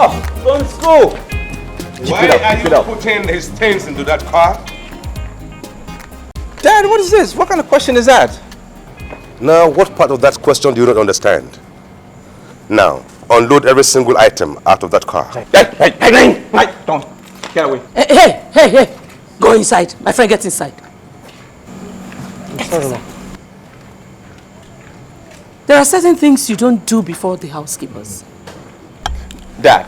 off. Go to school. Why are you putting his things into that car? Dad, what is this? What kind of question is that? Now, what part of that question do you not understand? Now, unload every single item out of that car. Hey, don't. Get away. Hey. Go inside. My friend, get inside. There are certain things you don't do before the housekeepers. Dad,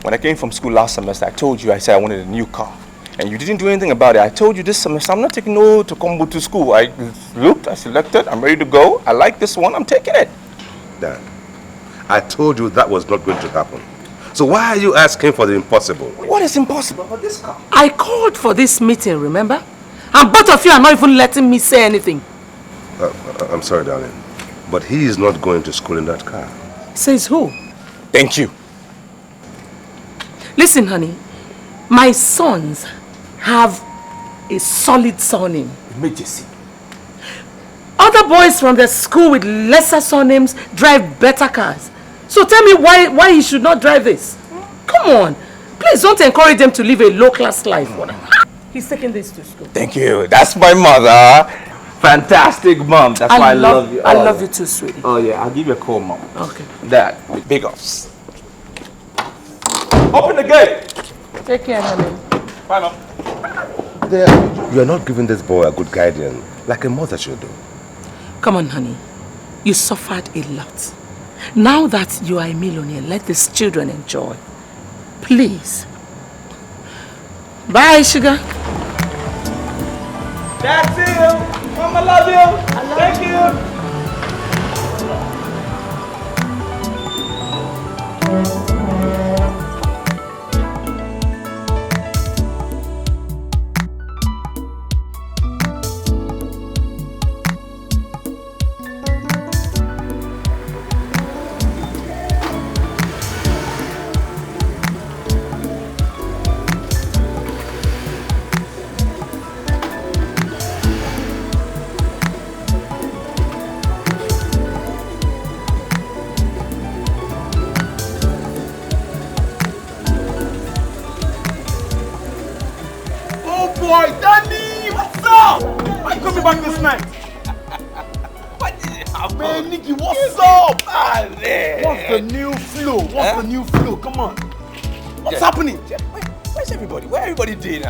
when I came from school last semester, I told you I said I wanted a new car. And you didn't do anything about it. I told you this semester I'm not taking no to come to school. I looked, I selected, I'm ready to go. I like this one, I'm taking it. Dad, I told you that was not going to happen. So why are you asking for the impossible? What is impossible about this car? I called for this meeting, remember? And both of you are not even letting me say anything. I'm sorry, darling, but he is not going to school in that car. Says who? Thank you. Listen, honey, my sons have a solid surname. Umejesi. Other boys from the school with lesser surnames drive better cars. So tell me why he should not drive this? Come on. Please don't encourage them to live a low-class life. He's taking this to school. Thank you. That's my mother. Fantastic mom. That's why I love you. I love you too, sweetie. Oh yeah, I'll give you a call, mom. Okay. Dad, big ups. Open the gate. Take care, honey. Bye, mom. You are not giving this boy a good guardian like a mother should do. Come on, honey. You suffered a lot. Now that you are a millionaire, let these children enjoy. Please. Bye, sugar. Dad, see you. Mom, I love you. Thank you.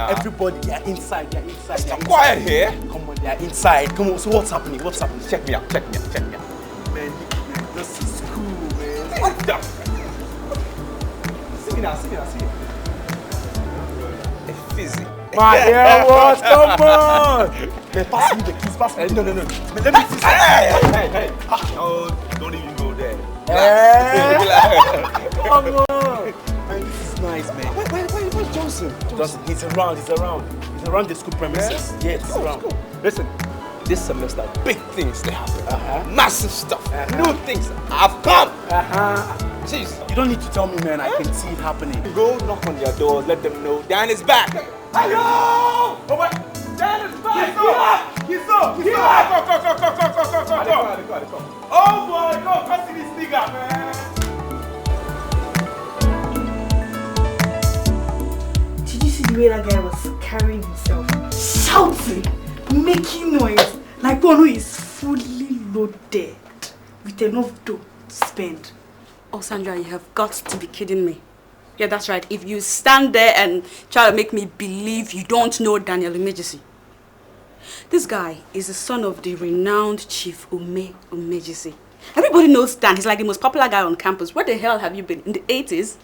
Everybody, they are inside, Stop quiet here. Come on, they are inside. Come on, so what's happening? Check me out. Man, this is cool, man. What the? See me now. A fizzy. My dear, what? Come on! Man, pass me the keys, pass me. No. Man, let me see. Hey. Oh, don't even go there. Come on. Man, this is nice, man. Where's Johnson? He's around the school premises. Yeah, he's around. Cool. Listen, this semester, big things they happen. Massive stuff. New things have come. Jeez. You don't need to tell me, man. I can see it happening. Go knock on their doors, let them know Dan is back. Hello! Oh my, Dan is back! He's up! Go! Oh boy, go see this nigga, man! Did you see the way that guy was carrying himself? Shouting, making noise, like one who is fully loaded with enough dough to spend. Oh, Sandra, you have got to be kidding me. Yeah, that's right. If you stand there and try to make me believe you don't know Daniel Umejesi. This guy is the son of the renowned Chief Umejesi. Everybody knows Dan. He's like the most popular guy on campus. Where the hell have you been? In the 80s?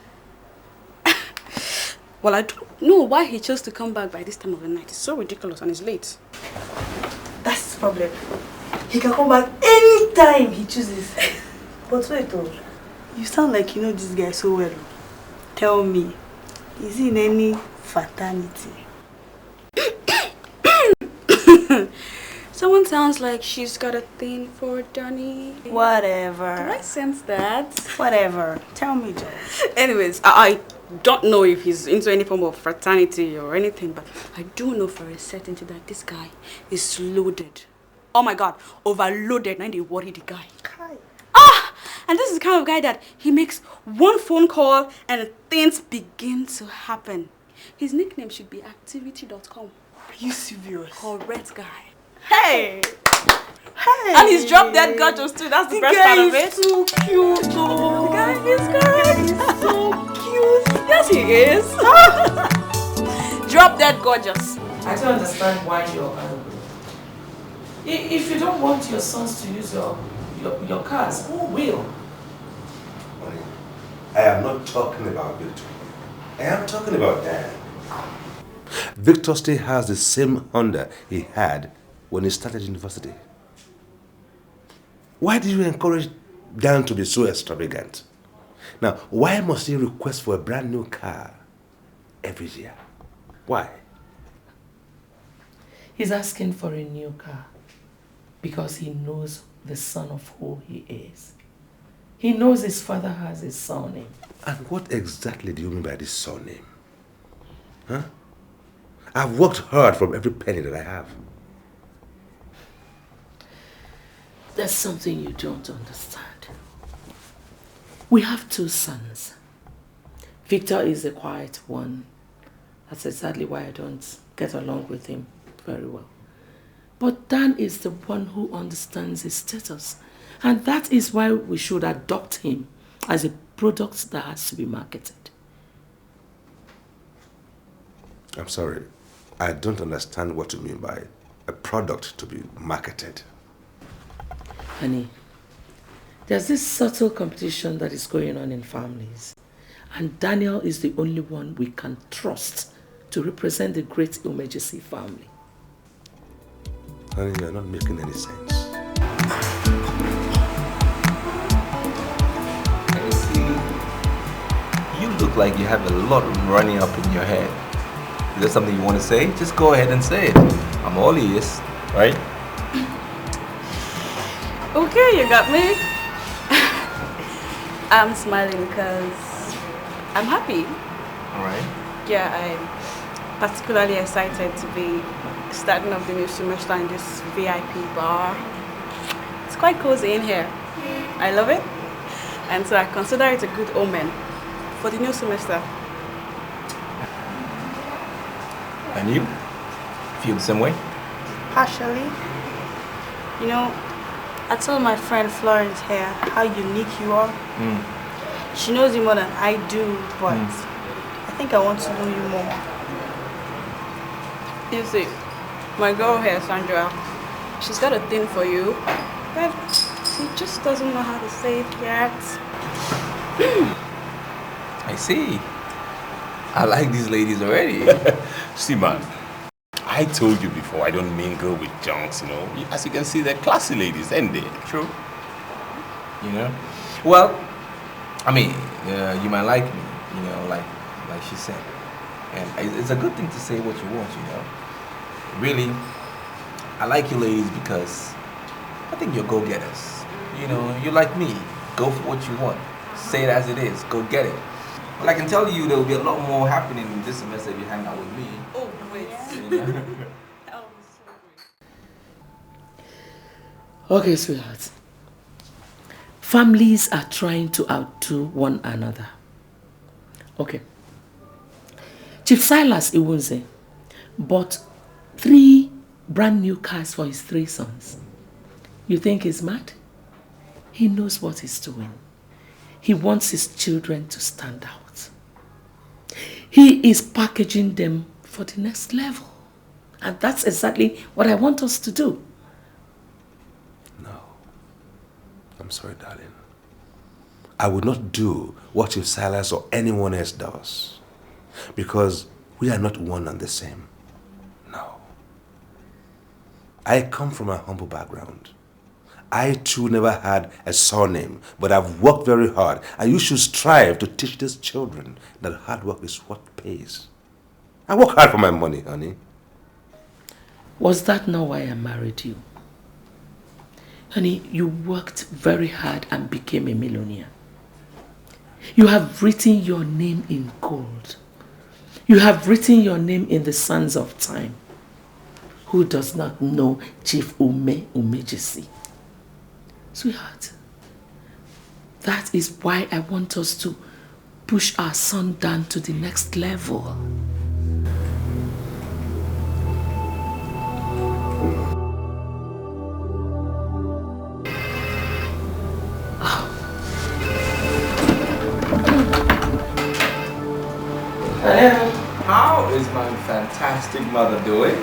Well, I don't know why he chose to come back by this time of the night. It's so ridiculous and it's late. That's his problem. He can come back anytime he chooses. But wait, though. You sound like you know this guy so well. Tell me, is he in any fraternity? Someone sounds like she's got a thing for Danny. Whatever. Do I sense that? Whatever. Tell me, Joe. Anyways, I don't know if he's into any form of fraternity or anything, but I do know for a certainty that this guy is loaded. Oh my God, overloaded. Now they worry the guy. And this is the kind of guy that he makes one phone call and things begin to happen. His nickname should be activity.com. Are you serious? Correct guy. Hey! Hey! And he's drop dead gorgeous too. That's the best part of it. So cute though. The guy is correct. He's so cute. Yes, he is. Drop dead gorgeous. I don't understand why you're angry. If you don't want your sons to use your cars, who will? Honey, I am not talking about Victor. I am talking about Dan. Victor still has the same Honda he had when he started university. Why did you encourage Dan to be so extravagant? Now, why must he request for a brand new car every year? Why? He's asking for a new car because he knows the son of who he is. He knows his father has his surname. And what exactly do you mean by this surname? Huh? I've worked hard from every penny that I have. There's something you don't understand. We have 2 sons. Victor is the quiet one. That's exactly why I don't get along with him very well. But Dan is the one who understands his status. And that is why we should adopt him as a product that has to be marketed. I'm sorry. I don't understand what you mean by a product to be marketed. Honey, there's this subtle competition that is going on in families. And Daniel is the only one we can trust to represent the great Umejesi family. Honey, you're not making any sense. You see, you look like you have a lot running up in your head. Is there something you want to say? Just go ahead and say it. I'm all ears, right? Okay, you got me. I'm smiling because I'm happy. All right. Yeah, I'm particularly excited to be starting off the new semester in this VIP bar. It's quite cozy in here. I love it. And so I consider it a good omen for the new semester. And you? Feel the same way? Partially. You know, I told my friend Florence here how unique you are. She knows you more than I do, but I think I want to know you more. You see, my girl here, Sandra, she's got a thing for you, but she just doesn't know how to say it yet. I see. I like these ladies already. See, man, I told you before, I don't mingle with junks, you know. As you can see, they're classy ladies, ain't they? True. You know? Well, I mean, you might like me, you know, like she said. And it's a good thing to say what you want, you know. Really, I like you ladies because I think you're go-getters. You know, you're like me. Go for what you want. Say it as it is. Go get it. But I can tell you there will be a lot more happening in this semester if you hang out with me. Oh, wait. You know? Okay, sweetheart. Families are trying to outdo one another. Okay. Chief Silas Iwunze bought 3 brand new cars for his 3 sons. You think he's mad? He knows what he's doing. He wants his children to stand out. He is packaging them for the next level. And that's exactly what I want us to do. No. I'm sorry, darling. I would not do what Chief Silas or anyone else does. Because we are not one and the same. No. I come from a humble background. I too never had a surname, but I've worked very hard. And you should strive to teach these children that hard work is what pays. I work hard for my money, honey. Was that not why I married you? Honey, you worked very hard and became a millionaire. You have written your name in gold. You have written your name in the sands of time. Who does not know Chief Umejesi? Sweetheart, That is why I want us to push our son down to the next level. How is my fantastic mother doing?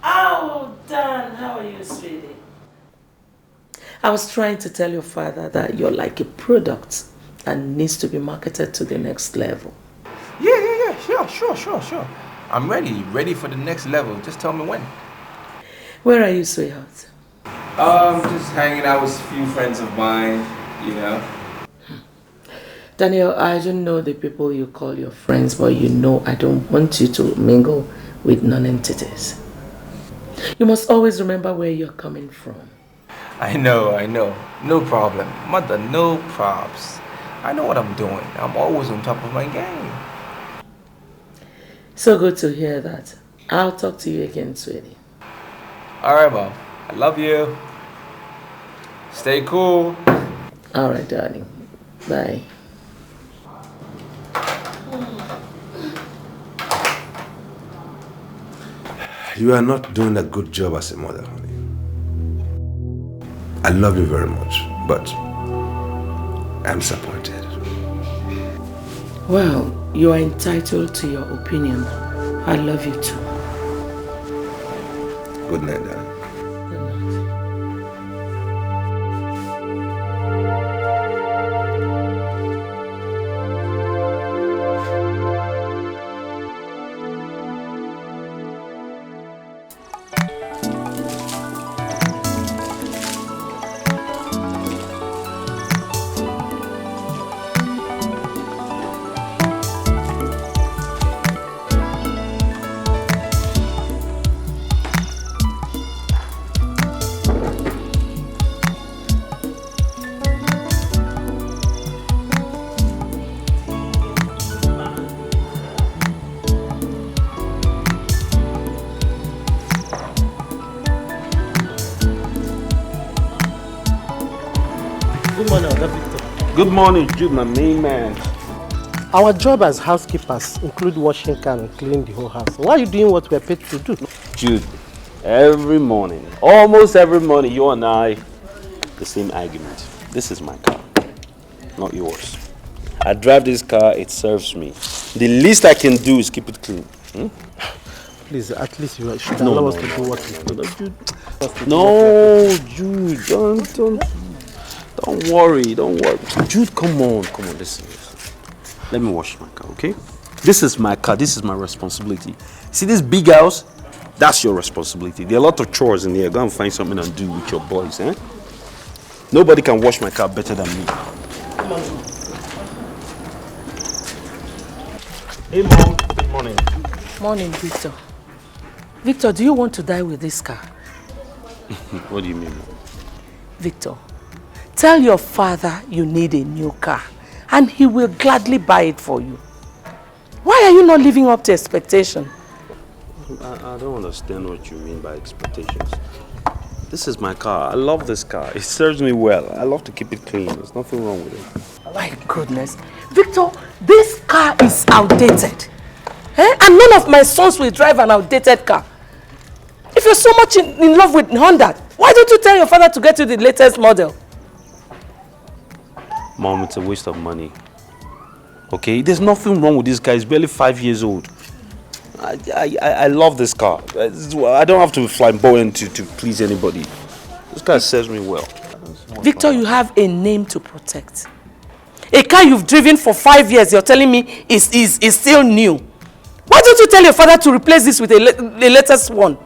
Oh, Dan, how are you, sweetie? I was trying to tell your father that you're like a product and needs to be marketed to the next level. Yeah, sure. I'm ready for the next level. Just tell me when. Where are you, sweetheart? Just hanging out with a few friends of mine, you know. Daniel, I don't know the people you call your friends, but you know I don't want you to mingle with non-entities. You must always remember where you're coming from. I know. No problem. Mother, no props. I know what I'm doing. I'm always on top of my game. So good to hear that. I'll talk to you again, sweetie. Alright, Mom. I love you. Stay cool. Alright, darling. Bye. You are not doing a good job as a mother, honey. I love you very much, but I'm disappointed. Well, you are entitled to your opinion. I love you too. Good night, darling. Good morning, Jude, my main man. Our job as housekeepers include washing car and cleaning the whole house. Why are you doing what we're paid to do? Jude, every morning, almost every morning, you and I, the same argument. This is my car, not yours. I drive this car, it serves me. The least I can do is keep it clean. Please, at least you should allow us to do what we do. Jude, don't worry. Jude, come on, listen. Let me wash my car, okay? This is my car, this is my responsibility. See this big house? That's your responsibility. There are a lot of chores in here. Go and find something and do with your boys, eh? Nobody can wash my car better than me. Come on. Hey, Mom. Good morning. Morning, Victor. Victor, do you want to die with this car? What do you mean, Mom? Victor, tell your father you need a new car and he will gladly buy it for you. Why are you not living up to expectation? I don't understand what you mean by expectations. This is my car. I love this car. It serves me well. I love to keep it clean. There's nothing wrong with it. My goodness. Victor, this car is outdated. And none of my sons will drive an outdated car. If you're so much in love with Honda, why don't you tell your father to get you the latest model? Mom, it's a waste of money. Okay? There's nothing wrong with this car. He's barely 5 years old. I love this car. I don't have to be flamboyant to please anybody. This car serves me well. Victor, you have a name to protect. A car you've driven for 5 years, you're telling me is still new. Why don't you tell your father to replace this with the latest one?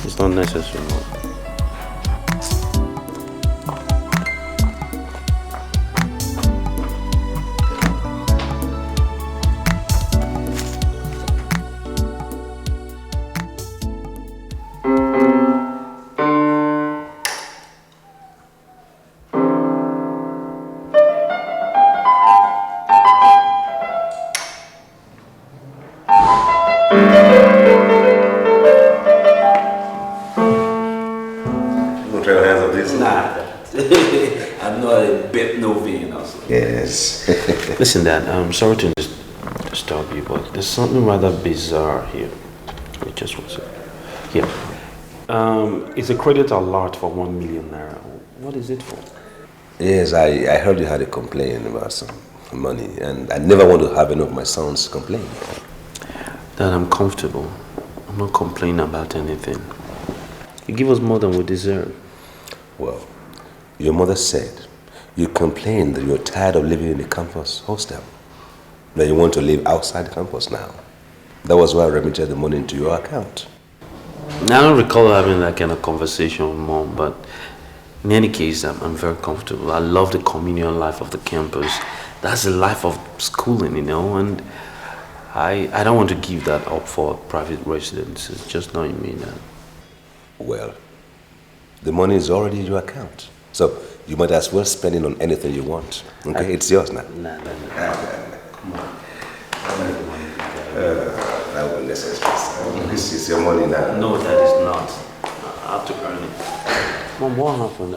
It's not necessary, Mom. Yes. Listen, Dad, I'm sorry to disturb you, but there's something rather bizarre here. It just was here. It's a credit alert for 1 million naira. What is it for? Yes, I heard you had a complaint about some money, and I never want to have any of my sons complain. Dad, I'm comfortable. I'm not complaining about anything. You give us more than we deserve. Well, your mother said you complained that you're tired of living in the campus hostel. That you want to live outside the campus now. That was why I remitted the money into your account. I don't recall having that kind of conversation with Mom, but in any case, I'm very comfortable. I love the communal life of the campus. That's the life of schooling, you know, and I don't want to give that up for private residence. It's just not in me, Dad. Well, the money is already in your account. So you might as well spend it on anything you want. Okay, it's yours now. Nah. Come on. That won't necessarily. This is your money now. No, that is not. I have to earn it. Mom, what happened?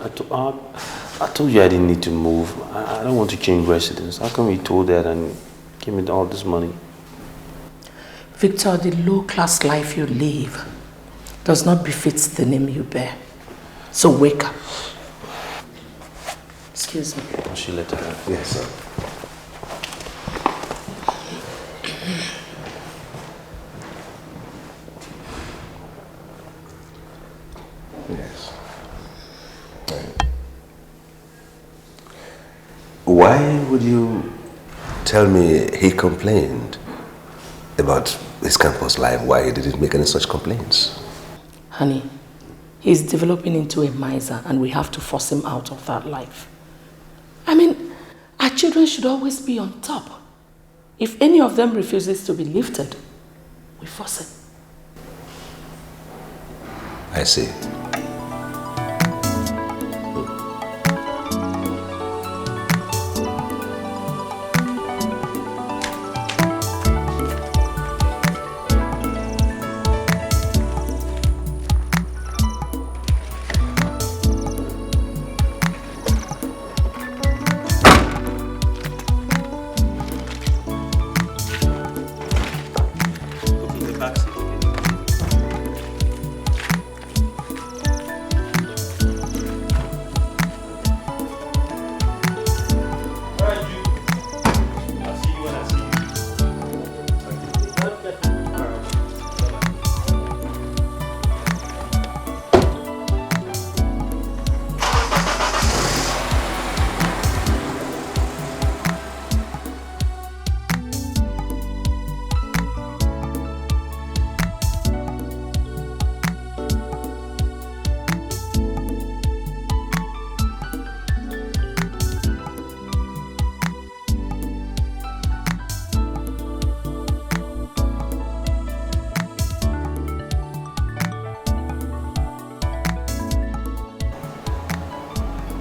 I told you I didn't need to move. I don't want to change residence. How come you told Dad and give me all this money? Victor, the low-class life you live does not befit the name you bear. So wake up. Excuse me. She let her. Yes, sir. Yes. Why would you tell me he complained about his campus life? Why he didn't make any such complaints? Honey, he's developing into a miser and we have to force him out of that life. I mean, our children should always be on top. If any of them refuses to be lifted, we force it. I see.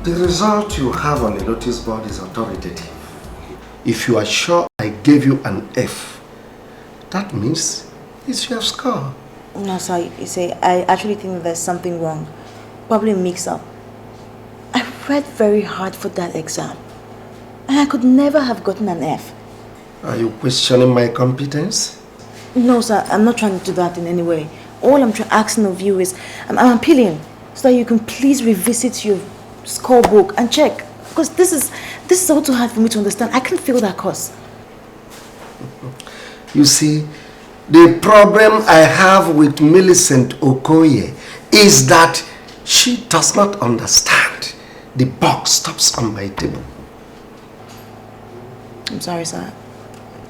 The result you have on the notice board is authoritative. If you are sure I gave you an F, that means it's your score. No, sir, you see, I actually think there's something wrong. Probably a mix-up. I read very hard for that exam. And I could never have gotten an F. Are you questioning my competence? No, sir, I'm not trying to do that in any way. All I'm asking of you is, I'm appealing so that you can please revisit your scorebook and check. Because this is all too hard for me to understand. I can't feel that course. You see, the problem I have with Millicent Okoye is that she does not understand. The box stops on my table. I'm sorry, sir,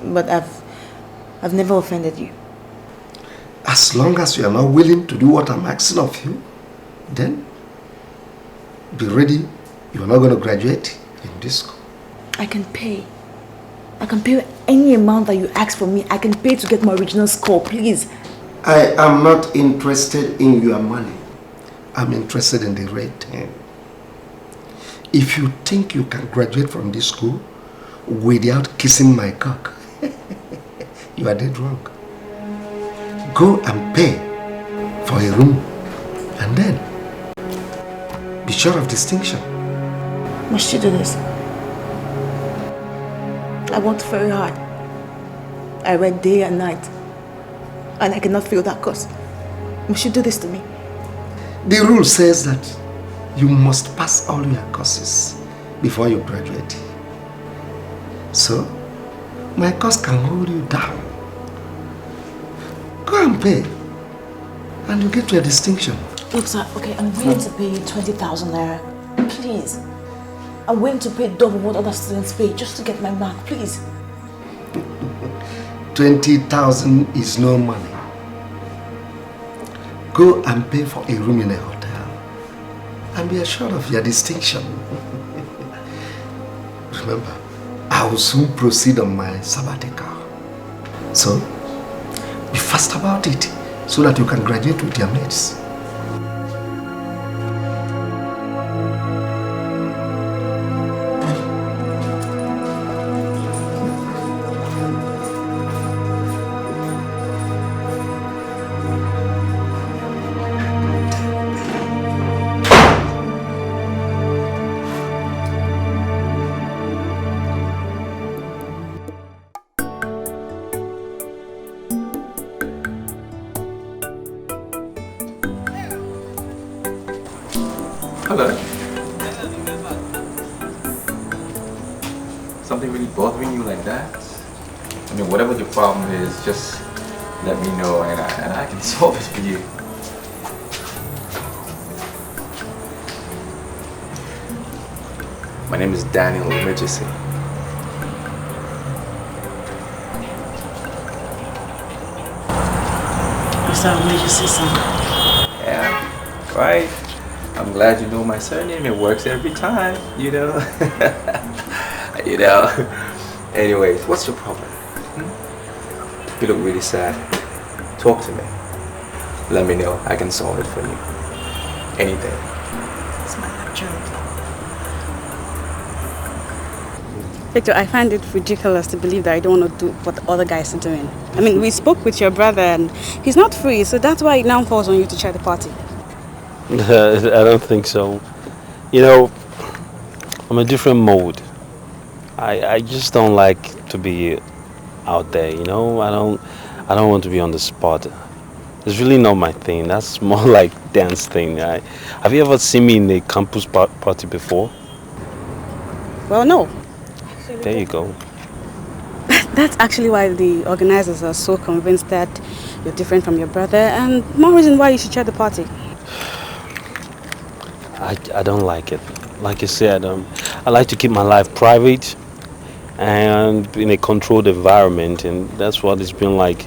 but I've never offended you. As long as you are not willing to do what I'm asking of you, then be ready. You are not going to graduate in this school. I can pay. I can pay any amount that you ask for me. I can pay to get my original score, please. I am not interested in your money. I'm interested in the rate 10. If you think you can graduate from this school without kissing my cock, you are dead wrong. Go and pay for a room and then be sure of distinction. Must you do this? I worked very hard. I read day and night. And I cannot fail that course. You should do this to me. The rule says that you must pass all your courses before you graduate. So, my course can hold you down. Go and pay. And you get your distinction. Look, sir, okay, I'm willing to pay you 20,000 naira. Please. I'm willing to pay double what other students pay just to get my mark, please. 20,000 is no money. Go and pay for a room in a hotel and be assured of your distinction. Remember, I will soon proceed on my sabbatical. So, be fast about it so that you can graduate with your mates. Hello. Something really bothering you like that? I mean, whatever your problem is, just let me know and I can solve it for you. My name is Daniel Umejesi. Mr. Umejesi, son. Yeah, right. I'm glad you know my surname. It works every time, you know. You know. Anyways, what's your problem? You look really sad. Talk to me. Let me know. I can solve it for you. Anything. It's my lecture. Victor, I find it ridiculous to believe that I don't want to do what the other guys are doing. I mean, we spoke with your brother and he's not free, so that's why it now falls on you to chair the party. I don't think so. You know, I'm a different mode. I just don't like to be out there, you know. I don't want to be on the spot. It's really not my thing. That's more like dance thing. Have you ever seen me in a campus party before? Well, no. There you go. That's actually why the organizers are so convinced that you're different from your brother, and more reason why you should chair the party. I don't like it. Like I said, I like to keep my life private and in a controlled environment, and that's what it's been like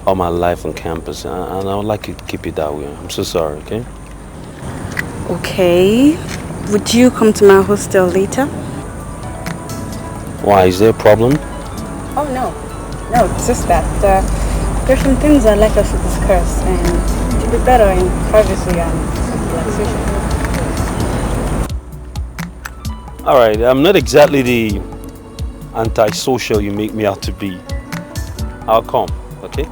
all my life on campus, and I would like to keep it that way. I'm so sorry, okay? Okay. Would you come to my hostel later? Why, is there a problem? Oh, no. No, it's just that there's some things I'd like us to discuss, and to be better in privacy and relaxation. Alright, I'm not exactly the antisocial you make me out to be. I'll come, okay?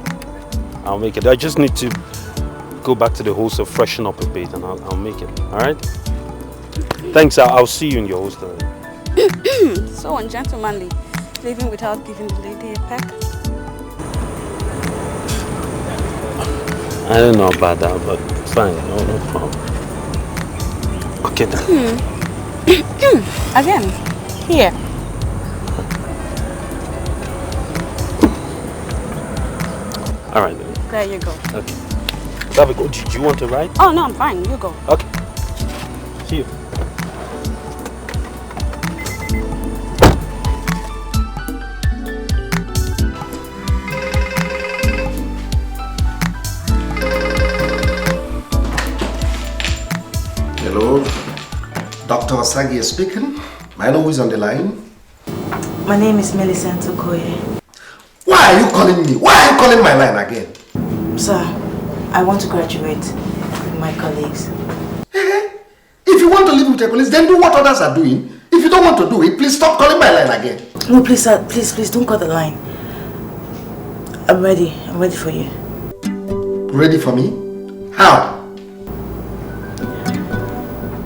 I'll make it. I just need to go back to the hostel, freshen up a bit, and I'll make it, alright? Thanks, I'll see you in your hostel. So ungentlemanly, leaving without giving the lady a peck. I don't know about that, but fine, no problem. Okay then. Again, here. All right then. There you go. Okay. Dabo, do you want to ride? Oh no, I'm fine. You go. Okay. See you. Hello, Dr. Osagi is speaking. I know who is on the line. My name is Millicent Okoye. Why are you calling me? Why are you calling my line again? Sir, I want to graduate with my colleagues. If you want to live with your colleagues, then do what others are doing. If you don't want to do it, please stop calling my line again. No, please, sir. Please, don't cut the line. I'm ready. I'm ready for you. Ready for me? How?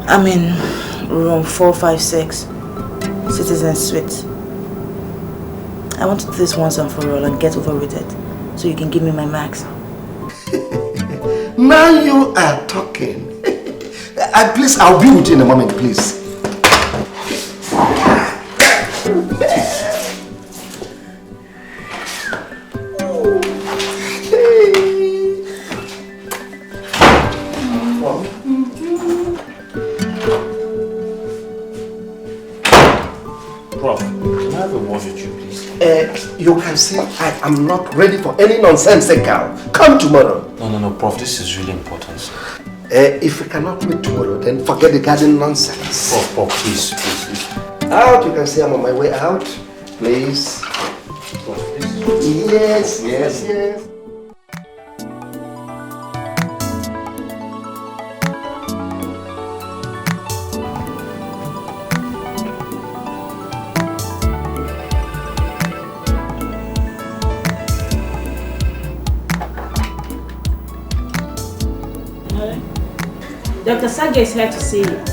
I'm in room 456, Citizen Suite. I want to do this once and for all and get over with it. So you can give me my marks. Now you are talking. Please, I'll be with you in a moment, please. You can say I am not ready for any nonsense, girl. Come tomorrow. No, Prof, this is really important. If we cannot wait tomorrow, then forget the garden nonsense. Prof, please. Out, you can say I'm on my way out. Please. Prof, please. Yes. Dr. Saga is here to see you.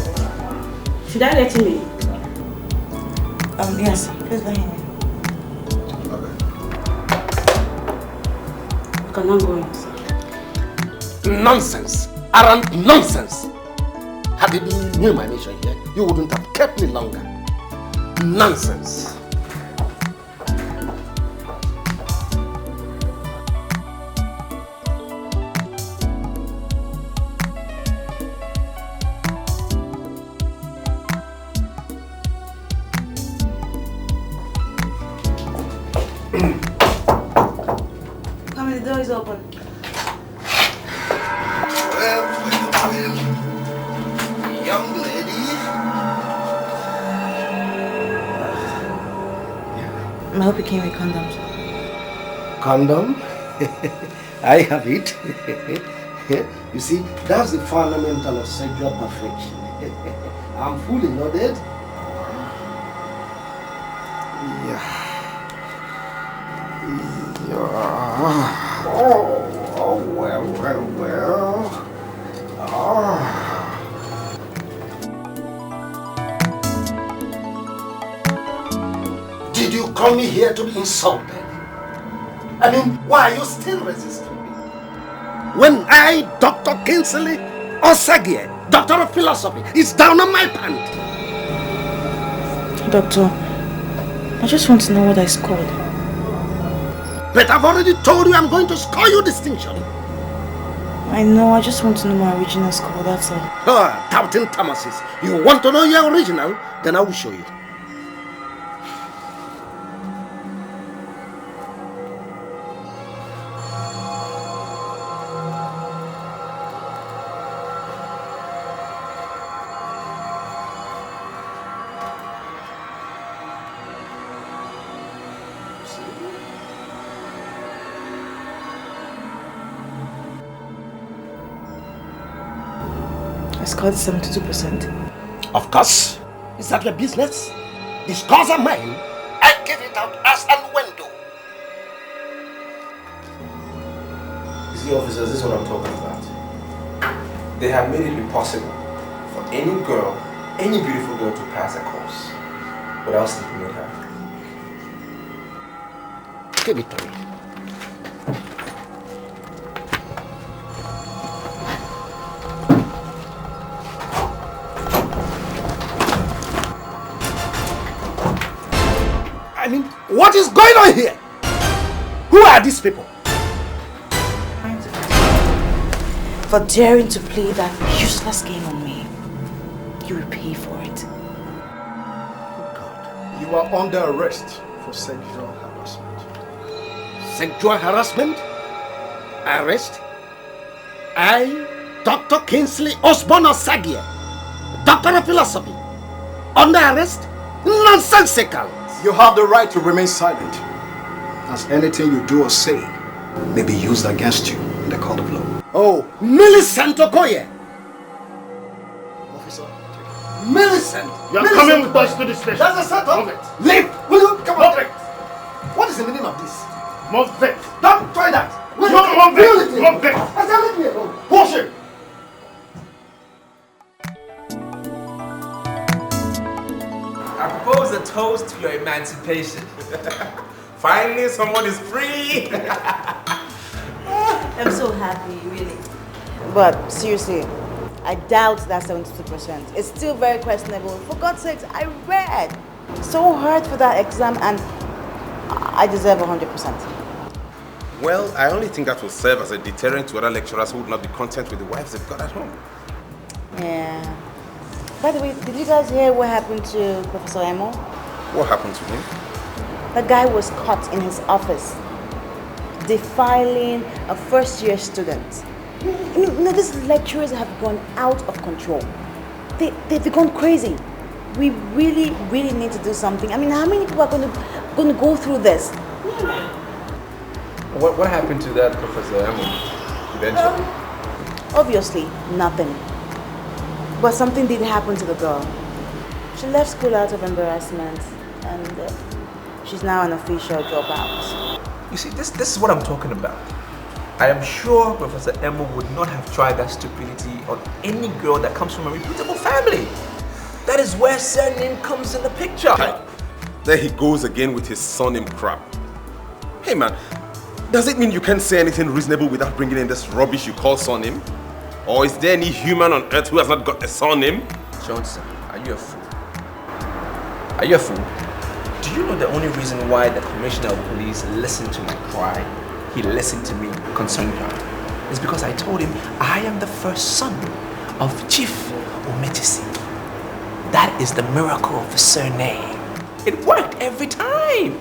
Should I let him in? Yes, please let him in. You can now go in. Nonsense. Arrant nonsense. Had it been you, my nation here, you wouldn't have kept me longer. Nonsense. Open. Well, young lady. I hope you came with condoms. Condom? I have it. You see, that's the fundamental of sexual perfection. I'm fully loaded. Well. Did you come here to be insulted? I mean, why are you still resisting me? When I, Dr. Kingsley Osagie, Doctor of Philosophy, is down on my pant. Doctor, I just want to know what I scored. But I've already told you I'm going to score you distinction. I know, I just want to know my original score, that's all. Doubting Thomases. You want to know your original? Then I will show you. I scored 72%. Of course. Is that your business? The scores are mine. I give it out as and when do. You see, officers, this is what I'm talking about. They have made it impossible for any girl, any beautiful girl to pass a course without sleeping with her. Give it to me. I mean, what is going on here? Who are these people? For daring to play that useless game on me, you will pay for it. God, you are under arrest for sexual harassment. Sexual harassment? Arrest? I, Dr. Kingsley Osborne Osagie, Doctor of Philosophy, under arrest? Nonsensical! You have the right to remain silent, as anything you do or say may be used against you in the court of law. Oh, Millicent Okoye! Officer, Millicent! you are coming with us to the station. That's a setup! Move it. Leave! Will you come on? Move it! What is the meaning of this? Move it! Don't try that! Move it! Move it! I said leave me alone! Push it! I propose a toast to your emancipation. Finally, someone is free. I'm so happy, really. But seriously, I doubt that 72%. It's still very questionable. For God's sakes, I read so hard for that exam and I deserve 100%. Well, I only think that will serve as a deterrent to other lecturers who would not be content with the wives they've got at home. Yeah. By the way, did you guys hear what happened to Professor Emo? What happened to him? The guy was caught in his office defiling a first-year student. You know, these lecturers have gone out of control. They've gone crazy. We really, really need to do something. I mean, how many people are going to go through this? What happened to that Professor Emo eventually? Obviously, nothing. But something did happen to the girl. She left school out of embarrassment and she's now an official dropout. You see, this is what I'm talking about. I am sure Professor Emo would not have tried that stupidity on any girl that comes from a reputable family. That is where surname comes in the picture. There he goes again with his surname crap. Hey man, does it mean you can't say anything reasonable without bringing in this rubbish you call surname? Or is there any human on earth who has not got a surname? Johnson, are you a fool? Are you a fool? Do you know the only reason why the Commissioner of Police listened to my cry? He listened to me concerning her. It's because I told him I am the first son of Chief Umejesi. That is the miracle of the surname. It worked every time.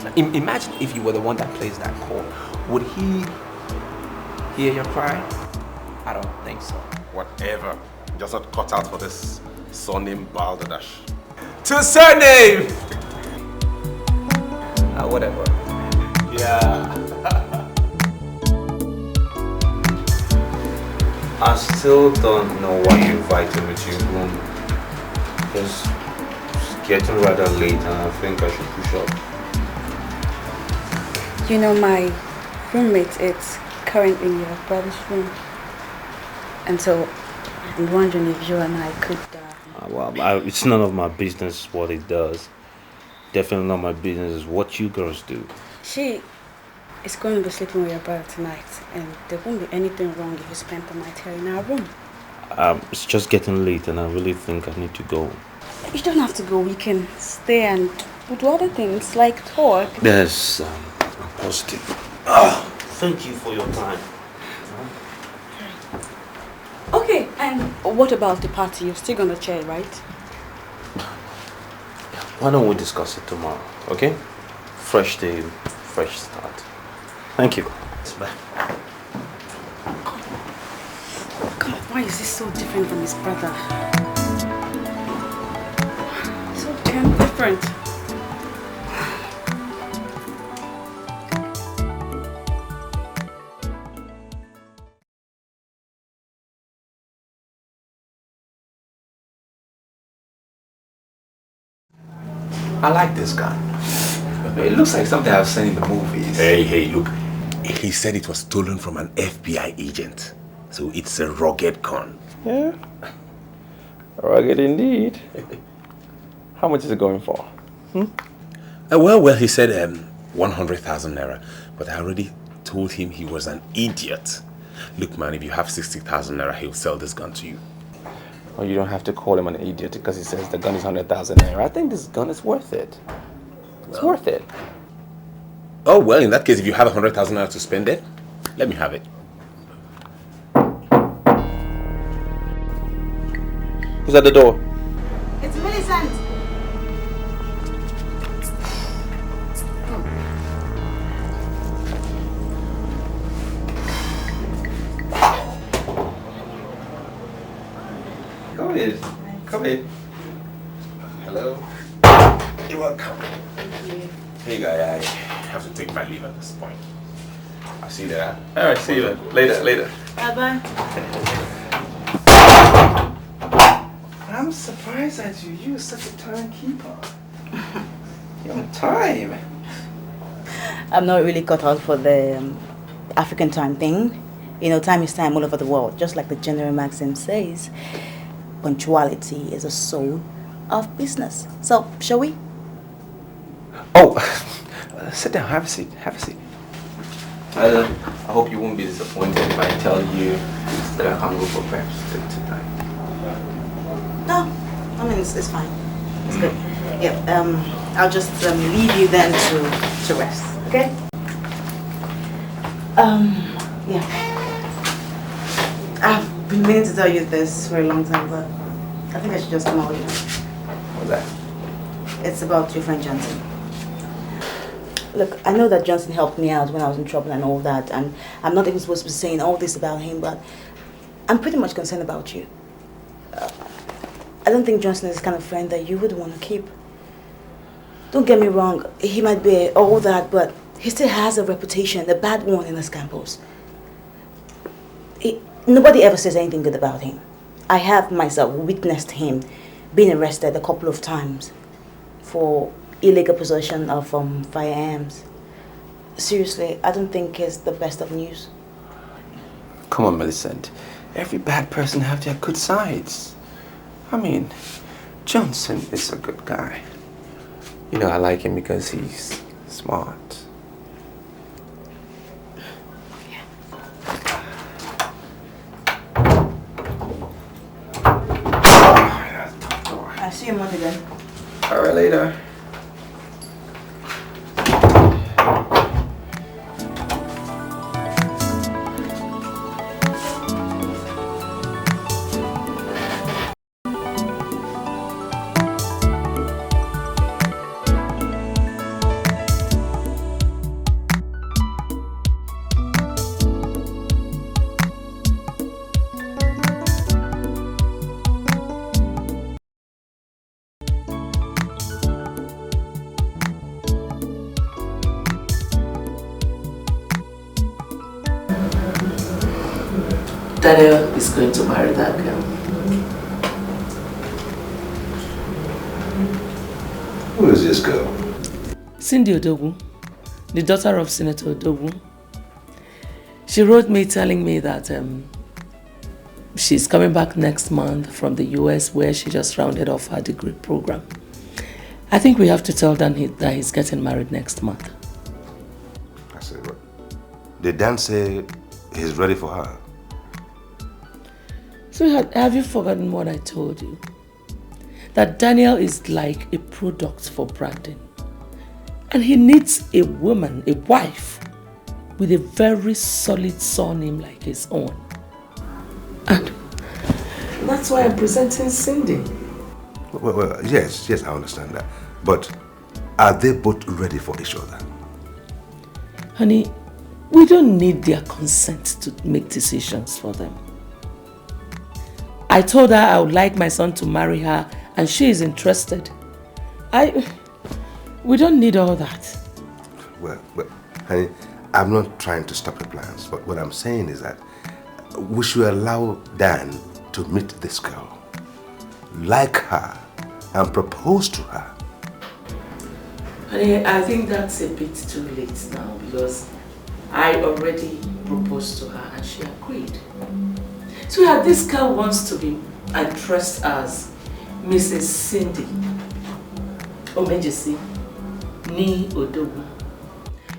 Now, imagine if you were the one that plays that call. Would he hear your cry? I don't think so. Whatever. Just not cut out for this surname balderdash. To surname! Whatever. Yeah. I still don't know why you invited me to your room. It's getting rather late and I think I should push up. You know, my roommate is currently in your brother's room. And so I'm wondering if you and I could... It's none of my business what it does. Definitely not my business is what you girls do. She is going to be sleeping with your brother tonight, and there won't be anything wrong if you spend the night here in our room. It's just getting late and I really think I need to go. You don't have to go. We can stay and do other things like talk. Yes, I'm positive. Thank you for your time. Okay, and what about the party? You're still going to chair, right? Why don't we discuss it tomorrow, okay? Fresh day, fresh start. Thank you. Bye. God, why is this so different from his brother? So damn different. I like this guy. It looks like something I've seen in the movies. Hey, look. He said it was stolen from an FBI agent. So it's a rugged con. Yeah. Rugged indeed. How much is it going for? Well, he said 100,000 naira. But I already told him he was an idiot. Look, man, if you have 60,000 naira, he'll sell this gun to you. Oh, you don't have to call him an idiot because he says the gun is 100,000 naira. I think this gun is worth it. It's worth it. Oh, well, in that case, if you have 100,000 naira to spend it, let me have it. Who's at the door? It's Millicent. Come in. Come in. Hello. You're welcome. Hey, guy, I have to take my leave at this point. I'll see you there. All right, see you then. Later. Bye-bye. I'm surprised at you. You're such a timekeeper. You're on time. I'm not really cut out for the African time thing. You know, time is time all over the world. Just like the general maxim says, punctuality is a soul of business. So, shall we? Oh, Sit down, have a seat, have a seat. I hope you won't be disappointed if I tell you that I can't go for preps tonight. No, I mean, it's fine. It's good. Yeah, I'll just leave you then to rest, okay? Yeah. I've been meaning to tell you this for a long time, but I think I should just come out with you. What's that? It's about your friend Johnson. Look, I know that Johnson helped me out when I was in trouble and all that, and I'm not even supposed to be saying all this about him, but I'm pretty much concerned about you. I don't think Johnson is the kind of friend that you would want to keep. Don't get me wrong, he might be all that, but he still has a reputation, a bad one in this campus. Nobody ever says anything good about him. I have myself witnessed him being arrested a couple of times for illegal possession of firearms. Seriously, I don't think it's the best of news. Come on, Millicent. Every bad person have their good sides. I mean, Johnson is a good guy. You know, I like him because he's smart. I'll see you Monday then. All right, later. Daniel is going to marry that girl. Who is this girl? Cindy Odogwu, the daughter of Senator Odogwu. She wrote me telling me that she's coming back next month from the US where she just rounded off her degree program. I think we have to tell Dan that he's getting married next month. I said, what? Did Dan say he's ready for her? So have you forgotten what I told you? That Daniel is like a product for Brandon. And he needs a woman, a wife, with a very solid surname like his own. And that's why I'm presenting Cindy. Well, yes, I understand that. But are they both ready for each other? Honey, we don't need their consent to make decisions for them. I told her I would like my son to marry her and she is interested. We don't need all that. Well, honey, I'm not trying to stop your plans, but what I'm saying is that we should allow Dan to meet this girl, like her, and propose to her. Honey, I think that's a bit too late now because I already proposed to her and she agreed. So yeah, this girl wants to be addressed as Mrs. Cindy Umejesi Ni Odogwu.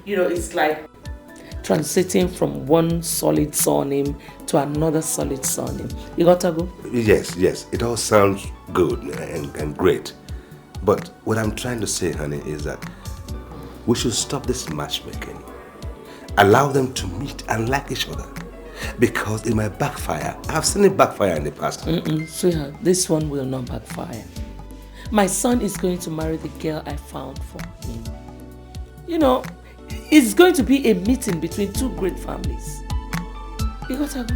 You know, it's like transiting from one solid surname to another solid surname. You got to go? Yes, it all sounds good and great. But what I'm trying to say, honey, is that we should stop this matchmaking. Allow them to meet and like each other. Because it might backfire. I've seen it backfire in the past. Sweetheart, this one will not backfire. My son is going to marry the girl I found for him. You know, it's going to be a meeting between two great families. You got to go.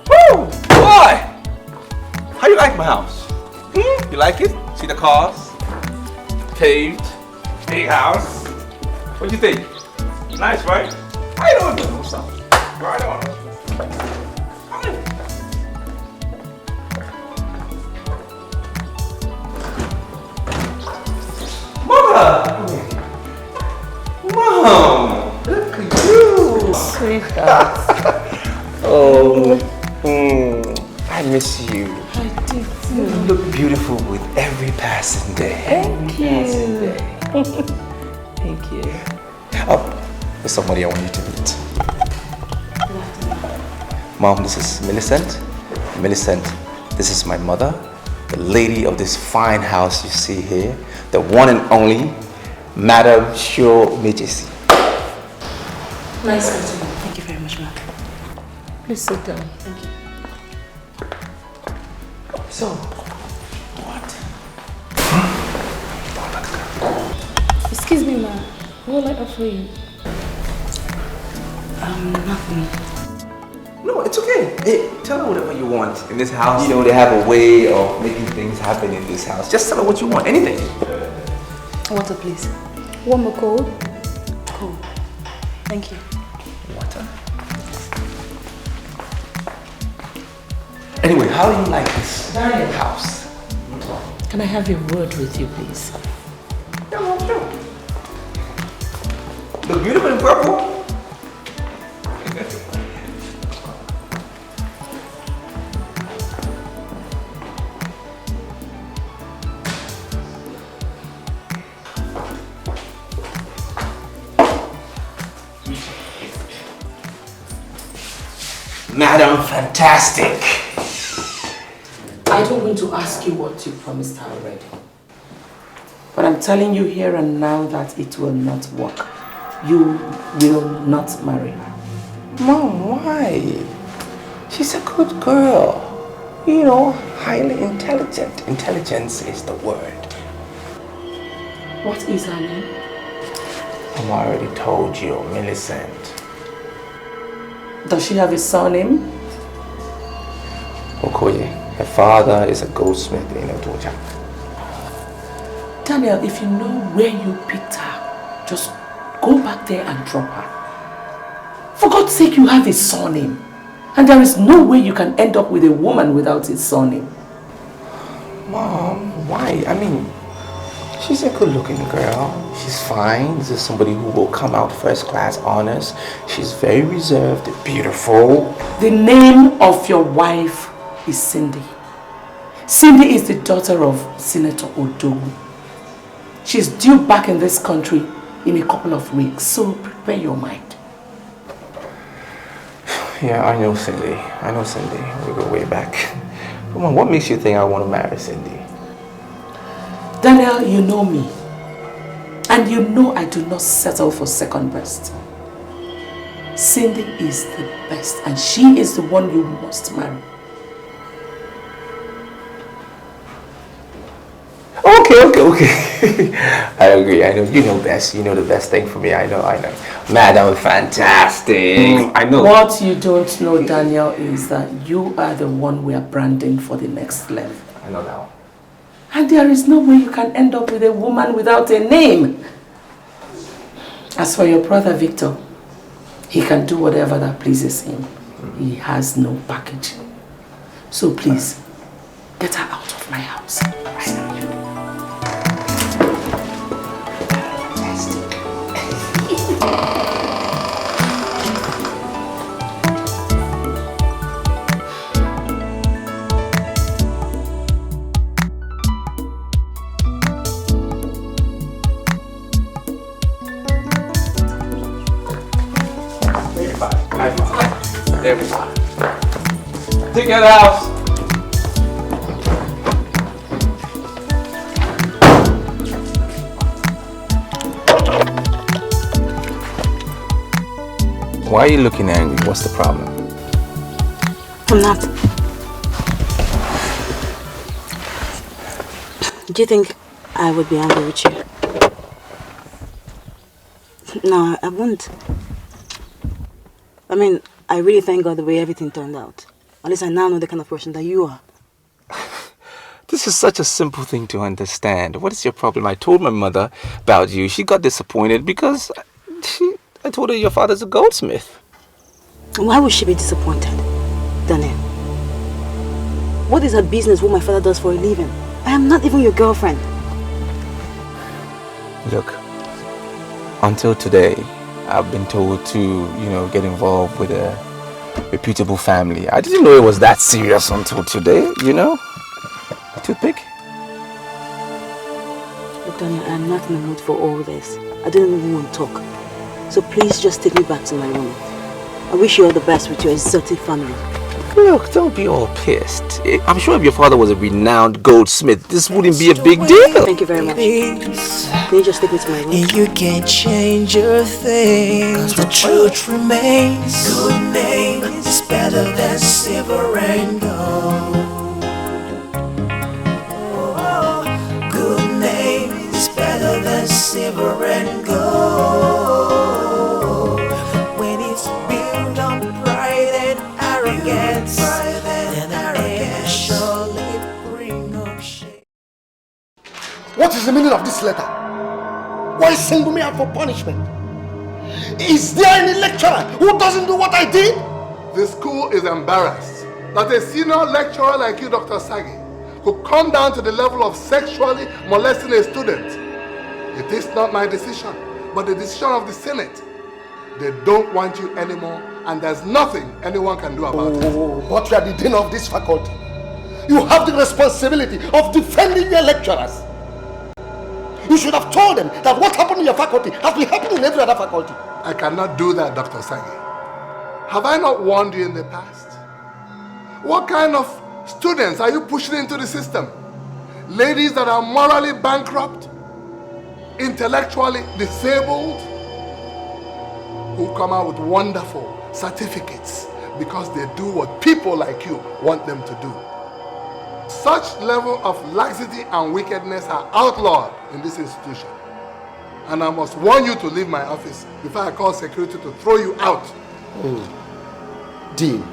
Woo! Boy! How you like my house? You like it? See the cars? Paved? Big house? What do you think? Nice, right? I don't know something. Right on. I miss you. I did too. You look beautiful with every passing day. Thank you. Thank you. Oh, there's somebody I want you to meet. Mom, this is Millicent. Millicent, this is my mother, the lady of this fine house you see here, the one and only Madam Umejesi. Nice meeting you. Thank you very much, ma'am. Please sit down. Thank you. So, what? Excuse me, ma. What will I offer you? Nothing. No, it's okay. Hey, tell her whatever you want. In this house, you know, they have a way of making things happen in this house. Just tell her what you want, anything. Water, please. One more cold? Cool. Thank you. Water? Anyway, how do you like this house? Can I have a word with you, please? Yeah, well, sure. Look beautiful in purple. Madam Fantastic. I don't want to ask you what you promised her already. But I'm telling you here and now that it will not work. You will not marry her. Mom, why? She's a good girl. You know, highly intelligent. Intelligence is the word. What is her name? I already told you, Millicent. Does she have a surname? Okoye. Her father is a goldsmith in Otoja. Daniel, if you know where you picked her, just go back there and drop her. For God's sake, you have a surname. And there is no way you can end up with a woman without a surname. Mom, why? I mean, she's a good-looking girl. She's fine. This is somebody who will come out first-class honors. She's very reserved, beautiful. The name of your wife is Cindy. Cindy is the daughter of Senator Odogu. She's due back in this country in a couple of weeks, so prepare your mind. Yeah, I know Cindy. I know Cindy. We go way back. Come on, what makes you think I want to marry Cindy? Daniel, you know me. And you know I do not settle for second best. Cindy is the best and she is the one you must marry. Okay. I agree. I know you know best. You know the best thing for me. I know. Madam Fantastic. I know. What you don't know, Daniel, is that you are the one we are branding for the next level. I know now. And there is no way you can end up with a woman without a name. As for your brother Victor, he can do whatever that pleases him. He has no package. So please, get her out of my house. Take it out. Why are you looking angry? What's the problem? I'm not. Do you think I would be angry with you? No, I wouldn't. I mean, I really thank God the way everything turned out. At least I now know the kind of person that you are. This is such a simple thing to understand. What is your problem? I told my mother about you. She got disappointed because I told her your father's a goldsmith. Why would she be disappointed, Daniel? What is her business what my father does for a living? I am not even your girlfriend. Look, until today, I've been told to, get involved with a reputable family. I didn't know it was that serious until today, you know? Toothpick? Look, Daniel, I'm not in the mood for all this. I don't even want to talk. So please just take me back to my room. I wish you all the best with your exotic family. Look, don't be all pissed. I'm sure if your father was a renowned goldsmith, this wouldn't be a big deal. Thank you very much. Can you just take me to my room? You can't change a thing, 'cause the truth remains. Good name is better than silver and gold. Good name is better than silver and gold. When it's built on pride and arrogance, then arrogance surely bring up shame. What is the meaning of this letter? Why single me out for punishment? Is there any lecturer who doesn't do what I did? The school is embarrassed that a senior lecturer like you, Dr. Sagi, could come down to the level of sexually molesting a student. It is not my decision, but the decision of the Senate. They don't want you anymore, and there's nothing anyone can do about it. But you are the dean of this faculty. You have the responsibility of defending your lecturers. You should have told them that what happened in your faculty has been happening in every other faculty. I cannot do that, Dr. Sagi. Have I not warned you in the past? What kind of students are you pushing into the system? Ladies that are morally bankrupt, intellectually disabled, who come out with wonderful certificates because they do what people like you want them to do. Such level of laxity and wickedness are outlawed in this institution. And I must warn you to leave my office before I call security to throw you out. Dean,